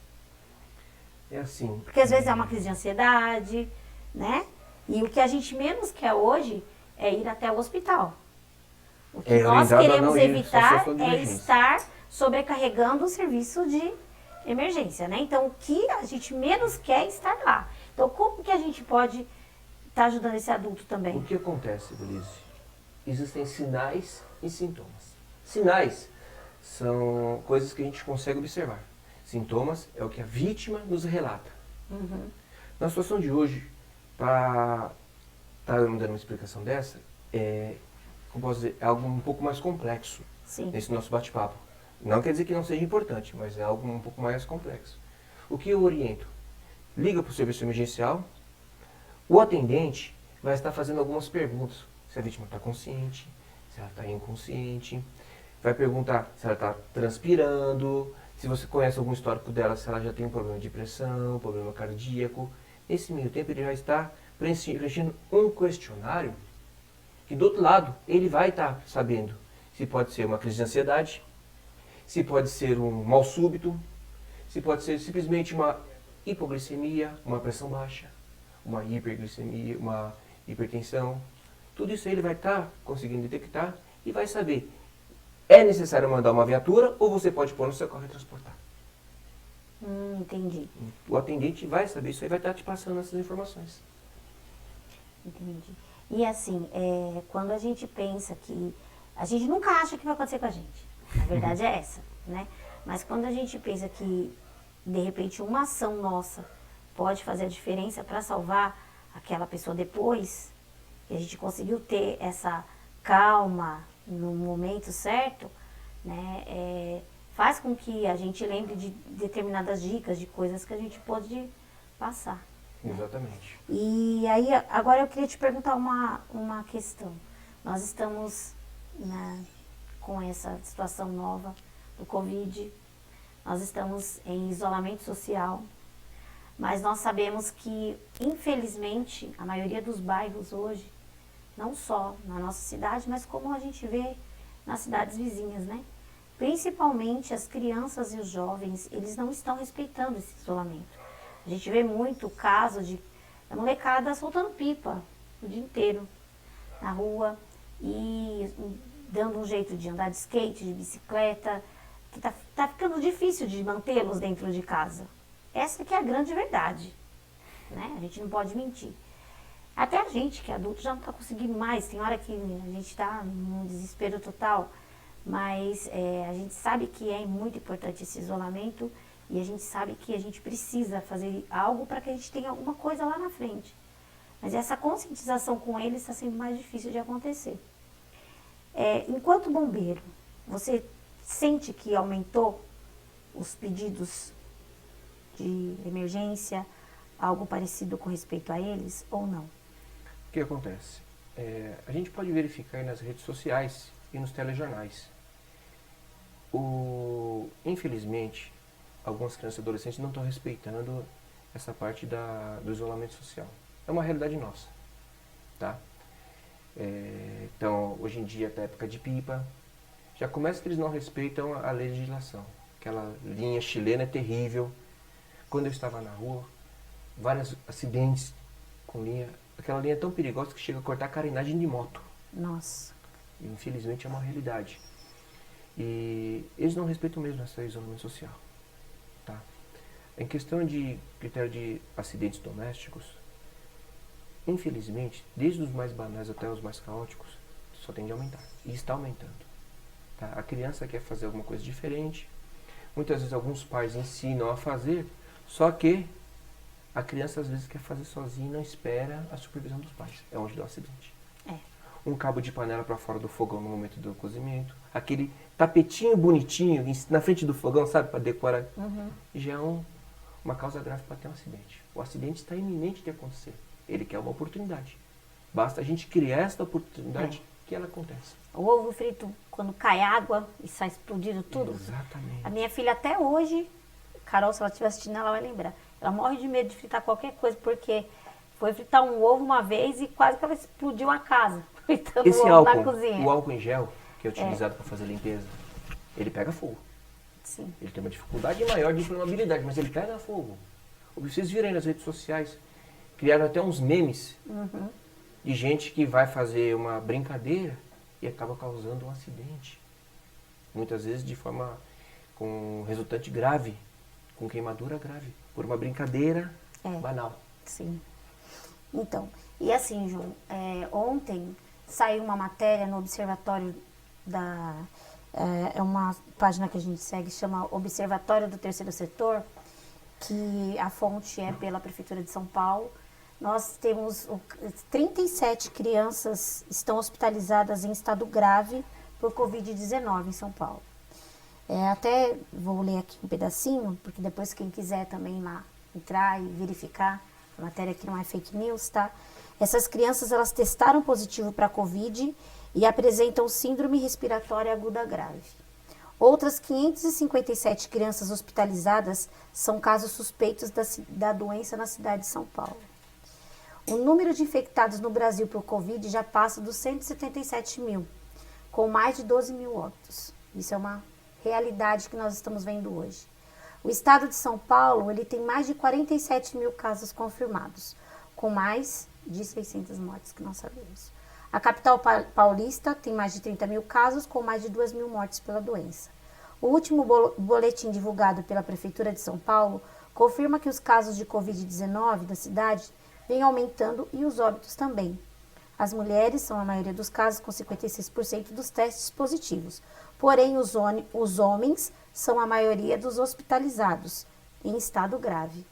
Speaker 2: É assim.
Speaker 1: Porque às vezes é uma crise de ansiedade, né? E o que a gente menos quer hoje é ir até o hospital. O que nós
Speaker 2: orientado a
Speaker 1: queremos
Speaker 2: não ir, só
Speaker 1: evitar
Speaker 2: situação de
Speaker 1: é
Speaker 2: emergência.
Speaker 1: estar sobrecarregando o serviço de emergência, né? Então, o que a gente menos quer é estar lá. Então, como que a gente pode estar ajudando esse adulto também?
Speaker 2: O que acontece, Belize? Existem sinais e sintomas. Sinais são coisas que a gente consegue observar. Sintomas é o que a vítima nos relata. Na situação de hoje, para estar me dando uma explicação dessa, como posso dizer, é algo um pouco mais complexo
Speaker 1: Sim.
Speaker 2: nesse nosso bate-papo. Não quer dizer que não seja importante, mas é algo um pouco mais complexo. O que eu oriento? Liga para o serviço emergencial, o atendente vai estar fazendo algumas perguntas. Se a vítima está consciente, se ela está inconsciente, vai perguntar se ela está transpirando, se você conhece algum histórico dela, se ela já tem um problema de pressão, problema cardíaco. Nesse meio tempo ele já está preenchendo um questionário que do outro lado ele vai estar sabendo se pode ser uma crise de ansiedade, se pode ser um mal súbito, se pode ser simplesmente uma hipoglicemia, uma pressão baixa, uma hiperglicemia, uma hipertensão. Tudo isso aí ele vai estar conseguindo detectar e vai saber, é necessário mandar uma viatura ou você pode pôr no seu carro e transportar.
Speaker 1: Entendi.
Speaker 2: O atendente vai saber isso aí, vai estar te passando essas informações.
Speaker 1: Entendi. E assim, quando a gente pensa que... A gente nunca acha que vai acontecer com a gente. A verdade é essa, né? Mas quando a gente pensa que, de repente, uma ação nossa pode fazer a diferença para salvar aquela pessoa depois, que a gente conseguiu ter essa calma no momento certo, né? Faz com que a gente lembre de determinadas dicas, de coisas que a gente pode passar.
Speaker 2: Exatamente.
Speaker 1: E aí, agora eu queria te perguntar uma questão. Nós estamos com essa situação nova do Covid, nós estamos em isolamento social, mas nós sabemos que, infelizmente, a maioria dos bairros hoje, não só na nossa cidade, mas como a gente vê nas cidades vizinhas, né? Principalmente as crianças e os jovens, eles não estão respeitando esse isolamento. A gente vê muito caso da molecada soltando pipa o dia inteiro na rua e dando um jeito de andar de skate, de bicicleta, que tá ficando difícil de mantê-los dentro de casa. Essa que é a grande verdade, né? A gente não pode mentir. Até a gente, que é adulto, já não está conseguindo mais. Tem hora que a gente está num desespero total, mas a gente sabe que é muito importante esse isolamento e a gente sabe que a gente precisa fazer algo para que a gente tenha alguma coisa lá na frente. Mas essa conscientização com eles está sendo mais difícil de acontecer. Enquanto bombeiro, você sente que aumentou os pedidos de emergência, algo parecido com respeito a eles ou não?
Speaker 2: O que acontece? A gente pode verificar aí nas redes sociais e nos telejornais. Infelizmente, algumas crianças e adolescentes não estão respeitando essa parte do isolamento social. É uma realidade nossa, tá? Então, hoje em dia, até a época de pipa, já começa que eles não respeitam a legislação. Aquela linha chilena é terrível. Quando eu estava na rua, vários acidentes com linha. Aquela linha é tão perigosa que chega a cortar a carenagem de moto.
Speaker 1: Nossa.
Speaker 2: Infelizmente é uma realidade. E eles não respeitam mesmo esse isolamento social. Tá? Em questão de critério de acidentes domésticos, infelizmente, desde os mais banais até os mais caóticos, só tende a aumentar. E está aumentando. Tá? A criança quer fazer alguma coisa diferente. Muitas vezes alguns pais ensinam a fazer, só que a criança às vezes quer fazer sozinha e não espera a supervisão dos pais. É onde dá o acidente. Um cabo de panela para fora do fogão no momento do cozimento. Aquele tapetinho bonitinho na frente do fogão, sabe, para decorar. Já é uma causa grave para ter um acidente. O acidente está iminente de acontecer. Ele quer uma oportunidade. Basta a gente criar esta oportunidade que ela acontece.
Speaker 1: O ovo frito, quando cai água e sai explodindo tudo.
Speaker 2: Exatamente.
Speaker 1: A minha filha até hoje, Carol, se ela estiver assistindo, ela vai lembrar. Ela morre de medo de fritar qualquer coisa, porque foi fritar um ovo uma vez e quase que ela explodiu a casa, fritando
Speaker 2: Esse
Speaker 1: o ovo na cozinha.
Speaker 2: o álcool em gel, que é utilizado para fazer limpeza, ele pega fogo.
Speaker 1: Sim.
Speaker 2: Ele tem uma dificuldade maior de inflamabilidade, mas ele pega fogo. Vocês viram aí nas redes sociais, criaram até uns memes de gente que vai fazer uma brincadeira e acaba causando um acidente. Muitas vezes de forma com resultante grave, com queimadura grave, por uma brincadeira banal.
Speaker 1: Sim. Então, e assim, João, ontem saiu uma matéria no Observatório é uma página que a gente segue, chama Observatório do Terceiro Setor, que a fonte é pela Prefeitura de São Paulo. Nós temos 37 crianças estão hospitalizadas em estado grave por Covid-19 em São Paulo. Até vou ler aqui um pedacinho, porque depois quem quiser também lá entrar e verificar, a matéria aqui não é fake news, tá? Essas crianças, elas testaram positivo para Covid e apresentam síndrome respiratória aguda grave. Outras 557 crianças hospitalizadas são casos suspeitos da doença na cidade de São Paulo. O número de infectados no Brasil por Covid já passa dos 177 mil, com mais de 12 mil óbitos. Isso é uma realidade que nós estamos vendo hoje. O estado de São Paulo, ele tem mais de 47 mil casos confirmados, com mais de 600 mortes que nós sabemos. A capital paulista tem mais de 30 mil casos, com mais de 2 mil mortes pela doença. O último boletim divulgado pela Prefeitura de São Paulo confirma que os casos de Covid-19 da cidade vêm aumentando e os óbitos também. As mulheres são a maioria dos casos, com 56% dos testes positivos. Porém, os homens são a maioria dos hospitalizados, em estado grave.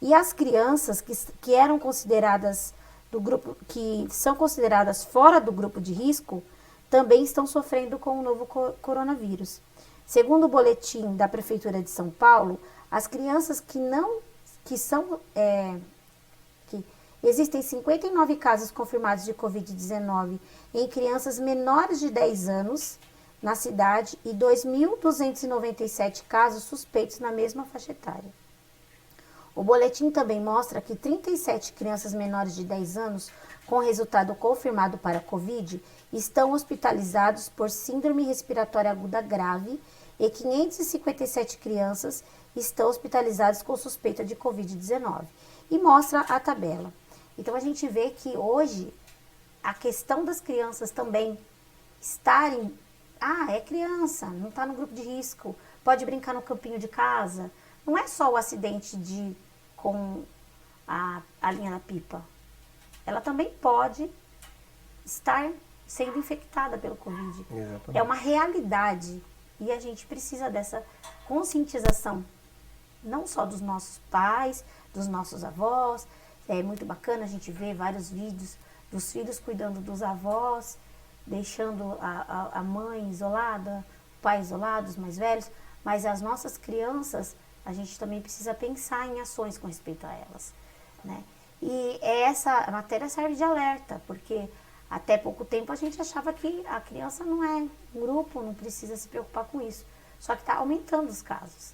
Speaker 1: E as crianças que eram consideradas do grupo, que são consideradas fora do grupo de risco, também estão sofrendo com o novo coronavírus. Segundo o boletim da Prefeitura de São Paulo, as crianças existem 59 casos confirmados de Covid-19 em crianças menores de 10 anos na cidade e 2.297 casos suspeitos na mesma faixa etária. O boletim também mostra que 37 crianças menores de 10 anos com resultado confirmado para Covid estão hospitalizados por síndrome respiratória aguda grave e 557 crianças estão hospitalizadas com suspeita de Covid-19. E mostra a tabela. Então, a gente vê que hoje a questão das crianças também estarem... é criança, não está no grupo de risco, pode brincar no campinho de casa. Não é só o acidente com a linha da pipa. Ela também pode estar sendo infectada pelo Covid.
Speaker 2: Exatamente.
Speaker 1: É uma realidade e a gente precisa dessa conscientização, não só dos nossos pais, dos nossos avós. É muito bacana a gente ver vários vídeos dos filhos cuidando dos avós, deixando a mãe isolada, o pai isolado, os mais velhos, mas as nossas crianças, a gente também precisa pensar em ações com respeito a elas, né? E essa matéria serve de alerta, porque até pouco tempo a gente achava que a criança não é um grupo, não precisa se preocupar com isso. Só que está aumentando os casos,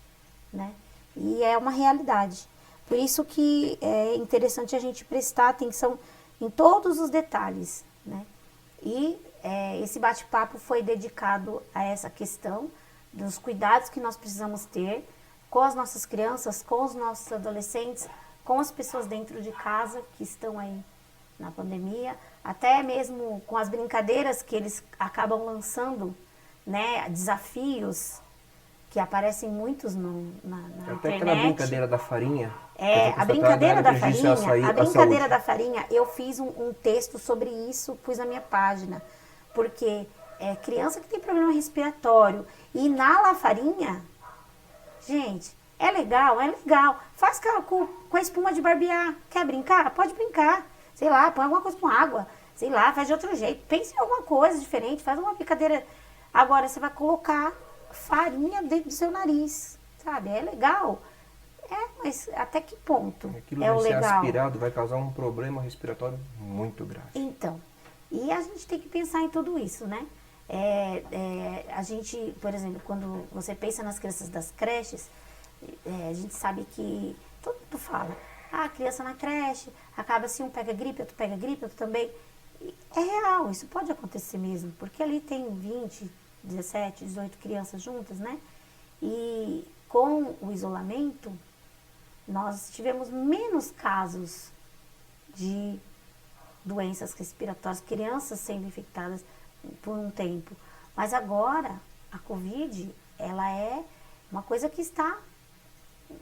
Speaker 1: né? E é uma realidade. Por isso que é interessante a gente prestar atenção em todos os detalhes, né? E esse bate-papo foi dedicado a essa questão dos cuidados que nós precisamos ter com as nossas crianças, com os nossos adolescentes, com as pessoas dentro de casa que estão aí na pandemia, até mesmo com as brincadeiras que eles acabam lançando, né, desafios que aparecem muitos na
Speaker 2: Até
Speaker 1: internet.
Speaker 2: aquela brincadeira da farinha.
Speaker 1: A brincadeira da farinha, eu fiz um texto sobre isso, pus na minha página, porque criança que tem problema respiratório e inala a farinha, gente, é legal, faz com a espuma de barbear, quer brincar? Pode brincar, sei lá, põe alguma coisa com água, sei lá, faz de outro jeito, pense em alguma coisa diferente, faz uma brincadeira. Agora você vai colocar farinha dentro do seu nariz, sabe? É legal. Mas até que ponto
Speaker 2: Aquilo
Speaker 1: é o
Speaker 2: vai ser
Speaker 1: legal?
Speaker 2: aspirado, vai causar um problema respiratório muito grave.
Speaker 1: Então, e a gente tem que pensar em tudo isso, né? A gente, por exemplo, quando você pensa nas crianças das creches, a gente sabe que todo mundo fala, a criança na creche, acaba assim, um pega gripe, outro pega gripe, outro também. E é real, isso pode acontecer mesmo, porque ali tem 20, 17, 18 crianças juntas, né? E com o isolamento, nós tivemos menos casos de doenças respiratórias, crianças sendo infectadas por um tempo. Mas agora, a Covid, ela é uma coisa que está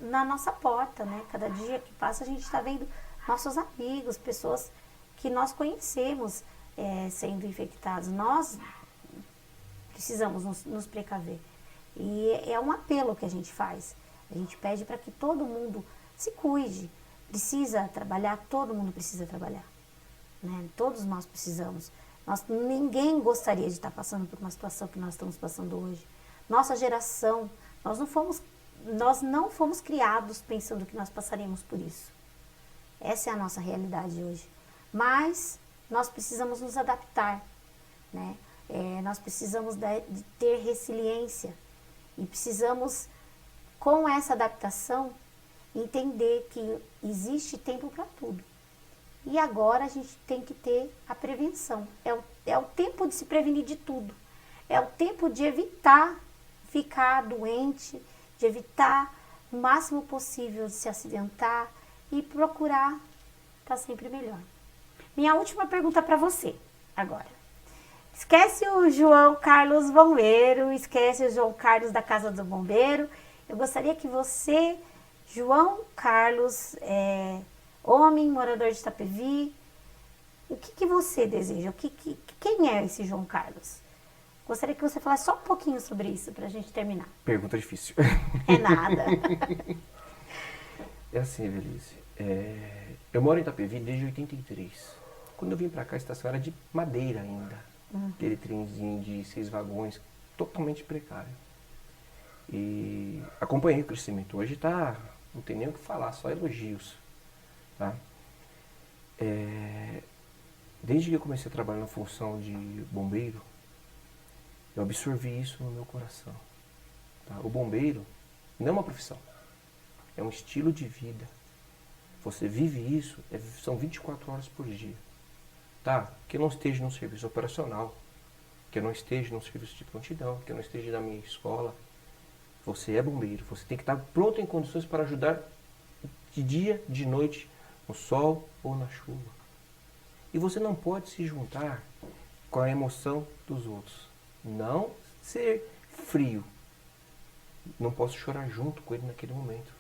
Speaker 1: na nossa porta, né? Cada dia que passa, a gente está vendo nossos amigos, pessoas que nós conhecemos sendo infectados. Nós precisamos nos precaver. E é um apelo que a gente faz. A gente pede para que todo mundo se cuide. Precisa trabalhar, todo mundo precisa trabalhar, né? Todos nós precisamos. Ninguém gostaria de estar passando por uma situação que nós estamos passando hoje. Nossa geração, nós não fomos criados pensando que nós passaríamos por isso. Essa é a nossa realidade hoje. Mas nós precisamos nos adaptar, né? Nós precisamos de ter resiliência e precisamos, com essa adaptação, entender que existe tempo para tudo. E agora a gente tem que ter a prevenção. É o tempo de se prevenir de tudo. É o tempo de evitar ficar doente, de evitar o máximo possível de se acidentar e procurar estar sempre melhor. Minha última pergunta para você agora. Esquece o João Carlos Bombeiro, esquece o João Carlos da Casa do Bombeiro. Eu gostaria que você, João Carlos, homem, morador de Itapevi, o que você deseja? Quem é esse João Carlos? Gostaria que você falasse só um pouquinho sobre isso para a gente terminar.
Speaker 2: Pergunta difícil.
Speaker 1: É nada.
Speaker 2: É assim, Evelise. Eu moro em Itapevi desde 83. Quando eu vim pra cá, a estação era de madeira ainda. Aquele trenzinho de 6 vagões, totalmente precário. E acompanhei o crescimento. Hoje não tem nem o que falar, só elogios. Tá? Desde que eu comecei a trabalhar na função de bombeiro, eu absorvi isso no meu coração. Tá? O bombeiro não é uma profissão, é um estilo de vida. Você vive isso, são 24 horas por dia. Tá? Que eu não esteja num serviço operacional, que eu não esteja num serviço de prontidão, que eu não esteja na minha escola. Você é bombeiro, você tem que estar pronto em condições para ajudar de dia, de noite, no sol ou na chuva. E você não pode se juntar com a emoção dos outros. Não ser frio. Não posso chorar junto com ele naquele momento.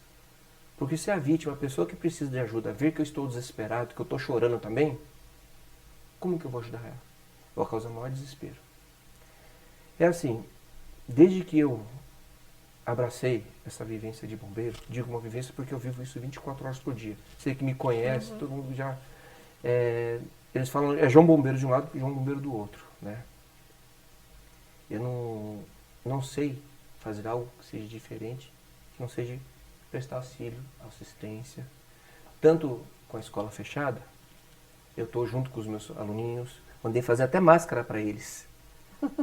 Speaker 2: Porque se a vítima, a pessoa que precisa de ajuda, ver que eu estou desesperado, que eu estou chorando também, como que eu vou ajudar ela? Eu vou causar maior desespero. É assim, desde que eu abracei essa vivência de bombeiro, digo uma vivência porque eu vivo isso 24 horas por dia. Você que me conhece, todo mundo já... eles falam, é João Bombeiro de um lado e João Bombeiro do outro, né? Eu não sei fazer algo que seja diferente, que não seja prestar auxílio, assistência. Tanto com a escola fechada, eu estou junto com os meus aluninhos, mandei fazer até máscara para eles,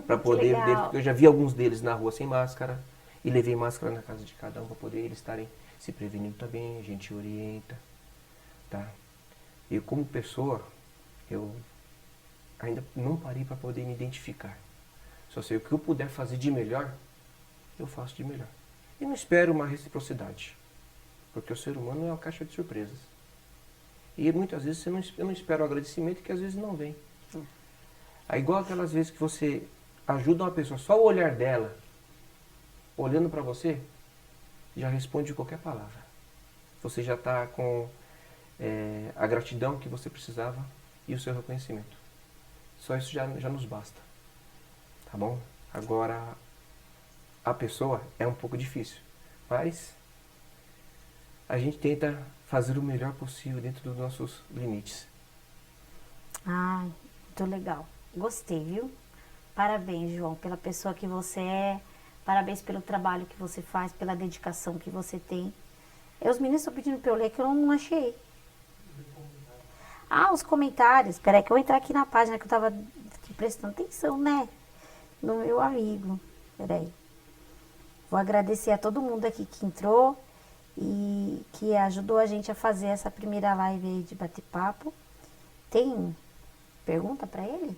Speaker 2: para poder, porque eu já vi alguns deles na rua sem máscara, e levei máscara na casa de cada um para poder eles estarem se prevenindo também, a gente orienta, tá? Eu como pessoa, eu ainda não parei para poder me identificar. Só sei o que eu puder fazer de melhor, eu faço de melhor. E não espero uma reciprocidade, porque o ser humano é uma caixa de surpresas. E muitas vezes eu não espero o agradecimento, que às vezes não vem. É igual aquelas vezes que você ajuda uma pessoa, só o olhar dela, olhando para você, já responde qualquer palavra. Você já está com a gratidão que você precisava e o seu reconhecimento. Só isso já nos basta. Tá bom? Agora, a pessoa é um pouco difícil, mas a gente tenta fazer o melhor possível dentro dos nossos limites.
Speaker 1: Ah, muito legal. Gostei, viu? Parabéns, João, pela pessoa que você é. Parabéns pelo trabalho que você faz, pela dedicação que você tem. Os meninos estão pedindo para eu ler que eu não achei. Ah, os comentários. Peraí que eu vou entrar aqui na página que eu tava aqui prestando atenção, né? No meu amigo. Peraí. Vou agradecer a todo mundo aqui que entrou e que ajudou a gente a fazer essa primeira live aí de bate-papo. Tem pergunta para ele?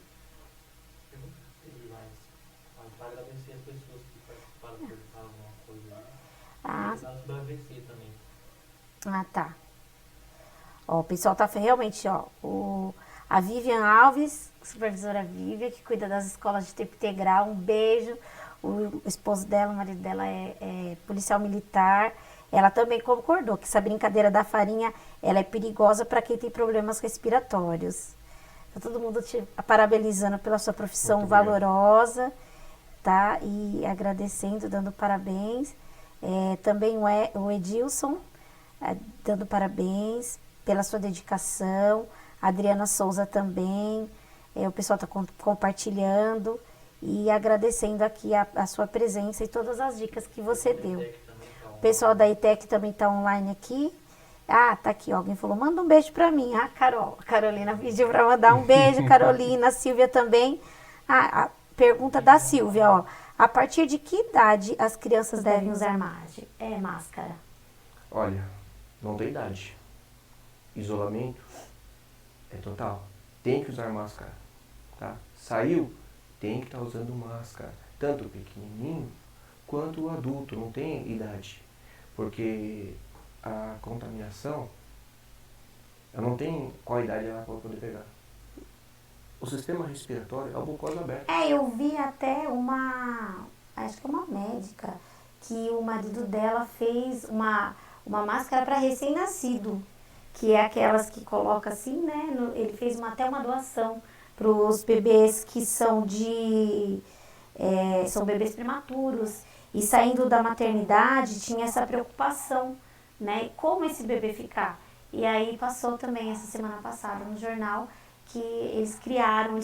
Speaker 3: Para agradecer as pessoas que participaram, perguntaram alguma coisa aí.
Speaker 1: Ah,
Speaker 3: Para agradecer também.
Speaker 1: ah, tá. Ó, o pessoal tá realmente, ó, a Vivian Alves, supervisora Vivian, que cuida das escolas de tempo integral, um beijo. O esposo dela, o marido dela é policial militar. Ela também concordou que essa brincadeira da farinha, ela é perigosa para quem tem problemas respiratórios. Tá todo mundo te parabenizando pela sua profissão valorosa, tá? E agradecendo, dando parabéns. Também o Edilson, dando parabéns pela sua dedicação. A Adriana Souza também. O pessoal está compartilhando e agradecendo aqui a sua presença e todas as dicas que você deu. O pessoal da ITEC também está online aqui. Ah, tá aqui, ó, alguém falou, manda um beijo pra mim. Ah, Carolina pediu pra mandar um beijo, Carolina, a Silvia também. A pergunta da Silvia, ó, a partir de que idade as crianças devem usar máscara?
Speaker 2: Olha, não tem idade. Isolamento é total. Tem que usar máscara, tá? Saiu, tem que estar usando máscara. Tanto o pequenininho quanto o adulto, não tem idade. Porque a contaminação, ela não tem qual idade ela pode poder pegar. O sistema respiratório é a mucosa aberta.
Speaker 1: Eu vi até acho que uma médica, que o marido dela fez uma máscara para recém-nascido, que é aquelas que coloca assim, né? Ele fez até uma doação para os bebês que são são bebês prematuros, e saindo da maternidade tinha essa preocupação, né? Como esse bebê ficar? E aí passou também essa semana passada no jornal que eles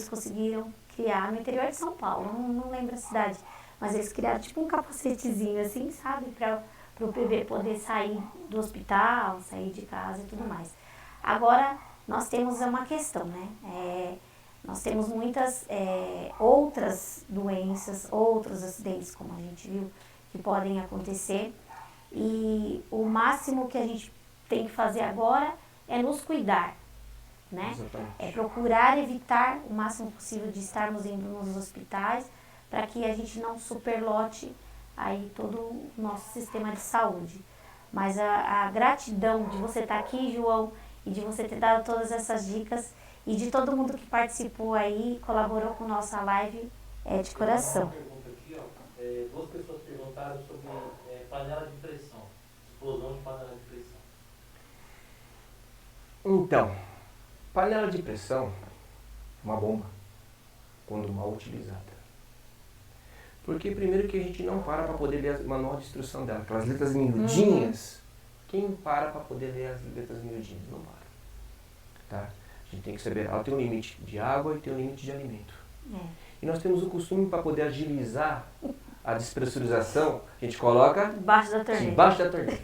Speaker 1: conseguiram criar no interior de São Paulo, não lembro a cidade, mas eles criaram tipo um capacetezinho assim, sabe? Para o bebê poder sair do hospital, sair de casa e tudo mais. Agora, nós temos uma questão, né? Nós temos muitas outras doenças, outros acidentes, como a gente viu, que podem acontecer. E o máximo que a gente tem que fazer agora é nos cuidar, né?
Speaker 2: Exatamente.
Speaker 1: É procurar evitar o máximo possível de estarmos indo nos hospitais, para que a gente não superlote aí todo o nosso sistema de saúde. Mas a gratidão de você estar aqui, João, e de você ter dado todas essas dicas, e de todo mundo que participou aí, colaborou com nossa live, é de coração.
Speaker 3: Uma pergunta aqui, ó. Duas pessoas perguntaram sobre panela de pressão, explosão de panela de pressão.
Speaker 2: Então, panela de pressão é uma bomba, quando mal utilizada. Porque primeiro que a gente não para poder ler o manual de instrução dela, aquelas letras miudinhas. Quem para poder ler as letras miudinhas? Não para. Tá? A gente tem que saber, ela tem um limite de água e tem um limite de alimento. E nós temos o costume, para poder agilizar a despressurização, a gente coloca
Speaker 1: Debaixo da torneira.
Speaker 2: debaixo da torneira.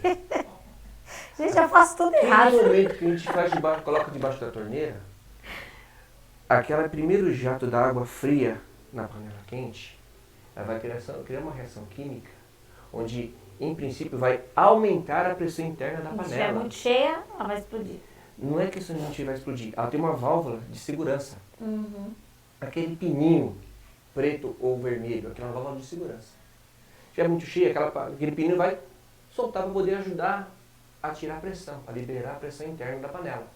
Speaker 1: Gente, eu faço tudo
Speaker 2: E
Speaker 1: errado.
Speaker 2: no momento que a gente coloca debaixo da torneira, aquele primeiro jato da água fria na panela quente, ela vai criar uma reação química, onde, em princípio, vai aumentar a pressão interna da
Speaker 1: Se estiver
Speaker 2: panela.
Speaker 1: muito cheia, ela vai explodir.
Speaker 2: Não é questão de não vai explodir, ela tem uma válvula de segurança. Aquele pininho preto ou vermelho, aquela válvula de segurança. Se estiver muito cheia, aquele pininho vai soltar para poder ajudar a tirar a pressão, a liberar a pressão interna da panela.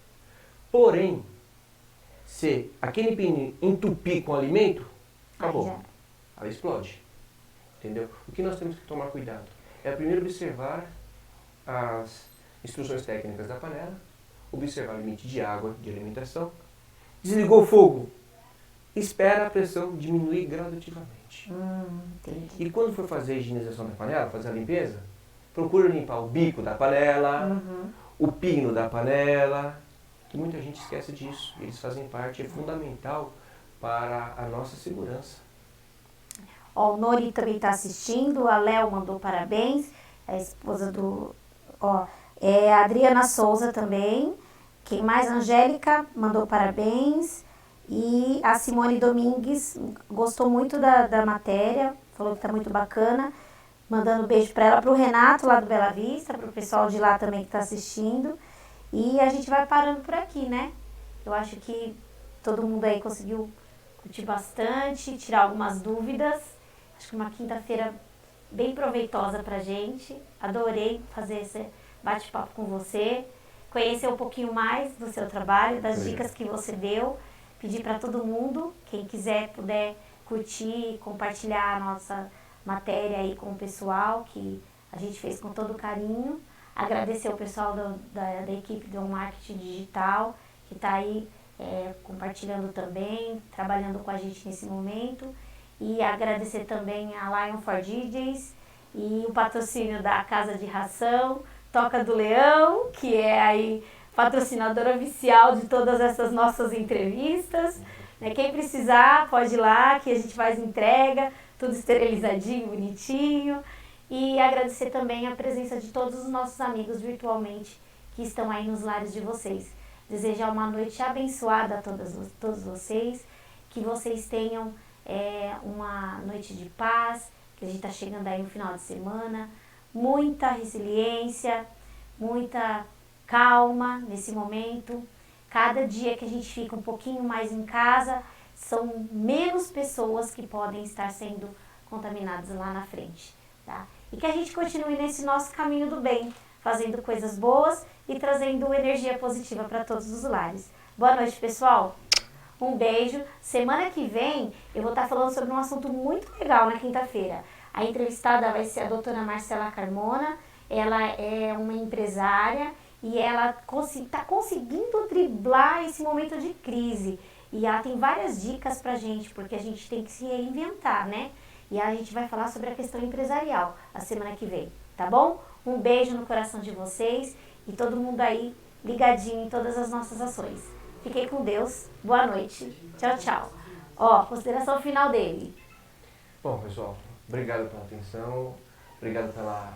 Speaker 2: Porém, se aquele pininho entupir com alimento, acabou. Ela explode. Entendeu? O que nós temos que tomar cuidado é primeiro observar as instruções técnicas da panela, observar o limite de água, de alimentação. Desligou o fogo, espera a pressão diminuir gradativamente.
Speaker 1: Entendi.
Speaker 2: E quando for fazer a higienização da panela, fazer a limpeza, procura limpar o bico da panela, o pino da panela, que muita gente esquece disso. Eles fazem parte, é fundamental para a nossa segurança.
Speaker 1: Ó, o Nori também está assistindo, a Léo mandou parabéns, a esposa do... Ó, a Adriana Souza também, quem mais? Angélica mandou parabéns, e a Simone Domingues gostou muito da matéria, falou que está muito bacana, mandando beijo para ela, para o Renato lá do Bela Vista, para o pessoal de lá também que está assistindo, e a gente vai parando por aqui, né? Eu acho que todo mundo aí conseguiu curtir bastante, tirar algumas dúvidas. Acho que uma quinta-feira bem proveitosa pra gente. Adorei fazer esse bate-papo com você, conhecer um pouquinho mais do seu trabalho, das dicas que você deu. Pedir para todo mundo, quem quiser, puder curtir, compartilhar a nossa matéria aí com o pessoal, que a gente fez com todo carinho. Agradecer o pessoal da equipe do Marketing Digital, que está aí compartilhando também, trabalhando com a gente nesse momento. E agradecer também a Lion for DJs e o patrocínio da Casa de Ração, Toca do Leão, que é aí patrocinadora oficial de todas essas nossas entrevistas. Quem precisar, pode ir lá, que a gente faz entrega, tudo esterilizadinho, bonitinho. E agradecer também a presença de todos os nossos amigos virtualmente que estão aí nos lares de vocês. Desejar uma noite abençoada a todos vocês, que vocês tenham uma noite de paz, que a gente está chegando aí no final de semana, muita resiliência, muita calma nesse momento. Cada dia que a gente fica um pouquinho mais em casa, são menos pessoas que podem estar sendo contaminadas lá na frente. tá? E que a gente continue nesse nosso caminho do bem, fazendo coisas boas e trazendo energia positiva para todos os lares. Boa noite, pessoal. Um beijo. Semana que vem eu vou estar falando sobre um assunto muito legal na quinta-feira. A entrevistada vai ser a doutora Marcela Carmona. Ela é uma empresária e ela está conseguindo driblar esse momento de crise. E ela tem várias dicas pra gente, porque a gente tem que se reinventar, né? E a gente vai falar sobre a questão empresarial a semana que vem, tá bom? Um beijo no coração de vocês e todo mundo aí ligadinho em todas as nossas ações. Fiquem com Deus. Boa noite. Tchau, tchau. Ó, consideração final dele.
Speaker 2: Bom, pessoal, obrigado pela atenção, obrigado pela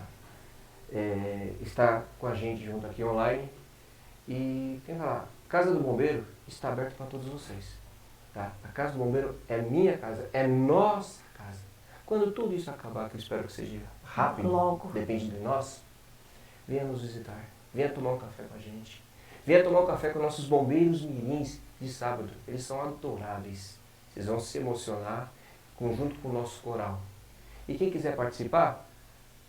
Speaker 2: estar com a gente junto aqui online. E tem que falar, Casa do Bombeiro está aberta para todos vocês. Tá? A Casa do Bombeiro é minha casa, é nossa casa. Quando tudo isso acabar, que eu espero que seja rápido,
Speaker 1: Logo.
Speaker 2: depende de nós, venha nos visitar, venha tomar um café com a gente. Venha tomar um café com nossos bombeiros mirins de sábado. Eles são adoráveis. Vocês vão se emocionar junto com o nosso coral. E quem quiser participar,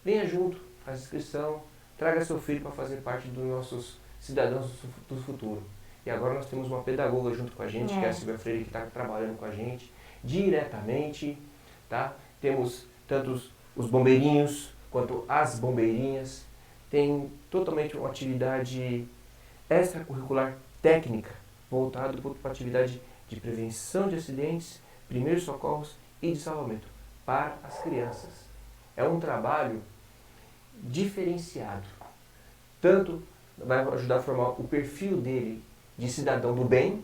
Speaker 2: venha junto, faz inscrição, traga seu filho para fazer parte dos nossos cidadãos do futuro. E agora nós temos uma pedagoga junto com a gente, que é a Silvia Freire, que está trabalhando com a gente diretamente. Tá? Temos tanto os bombeirinhos quanto as bombeirinhas. Tem totalmente uma atividade extracurricular técnica, voltado para a atividade de prevenção de acidentes, primeiros socorros e de salvamento para as crianças. É um trabalho diferenciado. Tanto vai ajudar a formar o perfil dele de cidadão do bem,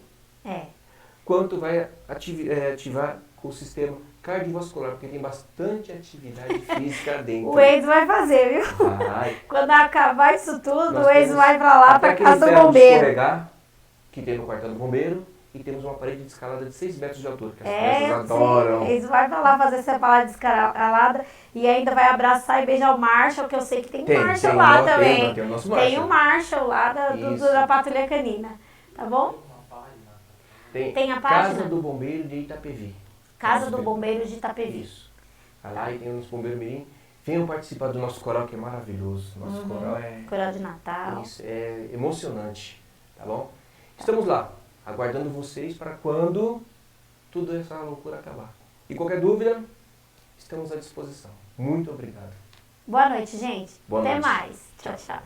Speaker 2: quanto vai ativar o sistema cardiovascular, porque tem bastante atividade física dentro.
Speaker 1: O Enzo vai fazer, viu?
Speaker 2: Vai.
Speaker 1: Quando acabar isso tudo,
Speaker 2: Nós
Speaker 1: o Enzo
Speaker 2: temos
Speaker 1: vai pra lá, pra casa do bombeiro.
Speaker 2: Escorregar, que tem no quartel do bombeiro, e temos uma parede de escalada de 6 metros de altura, que as crianças adoram.
Speaker 1: Sim, Enzo vai pra lá fazer essa parada de escalada e ainda vai abraçar e beijar o Marshall, que eu sei que tem Marshall lá também.
Speaker 2: Tem o nosso
Speaker 1: Tem
Speaker 2: Marshall.
Speaker 1: o Marshall lá da Patrulha Canina, tá bom? Tem a página?
Speaker 2: Casa do Bombeiro de Itapevi.
Speaker 1: Casa do Bombeiro de Itapevi.
Speaker 2: Isso. Vai lá e tem o nosso Bombeiro Mirim. Venham participar do nosso coral, que é maravilhoso. Nosso coral é...
Speaker 1: Coral de Natal.
Speaker 2: Isso, é emocionante, tá bom? Estamos lá, aguardando vocês para quando tudo essa loucura acabar. E qualquer dúvida, estamos à disposição. Muito obrigado.
Speaker 1: Boa noite, gente.
Speaker 2: Boa
Speaker 1: Até
Speaker 2: noite.
Speaker 1: mais. Tchau, tchau.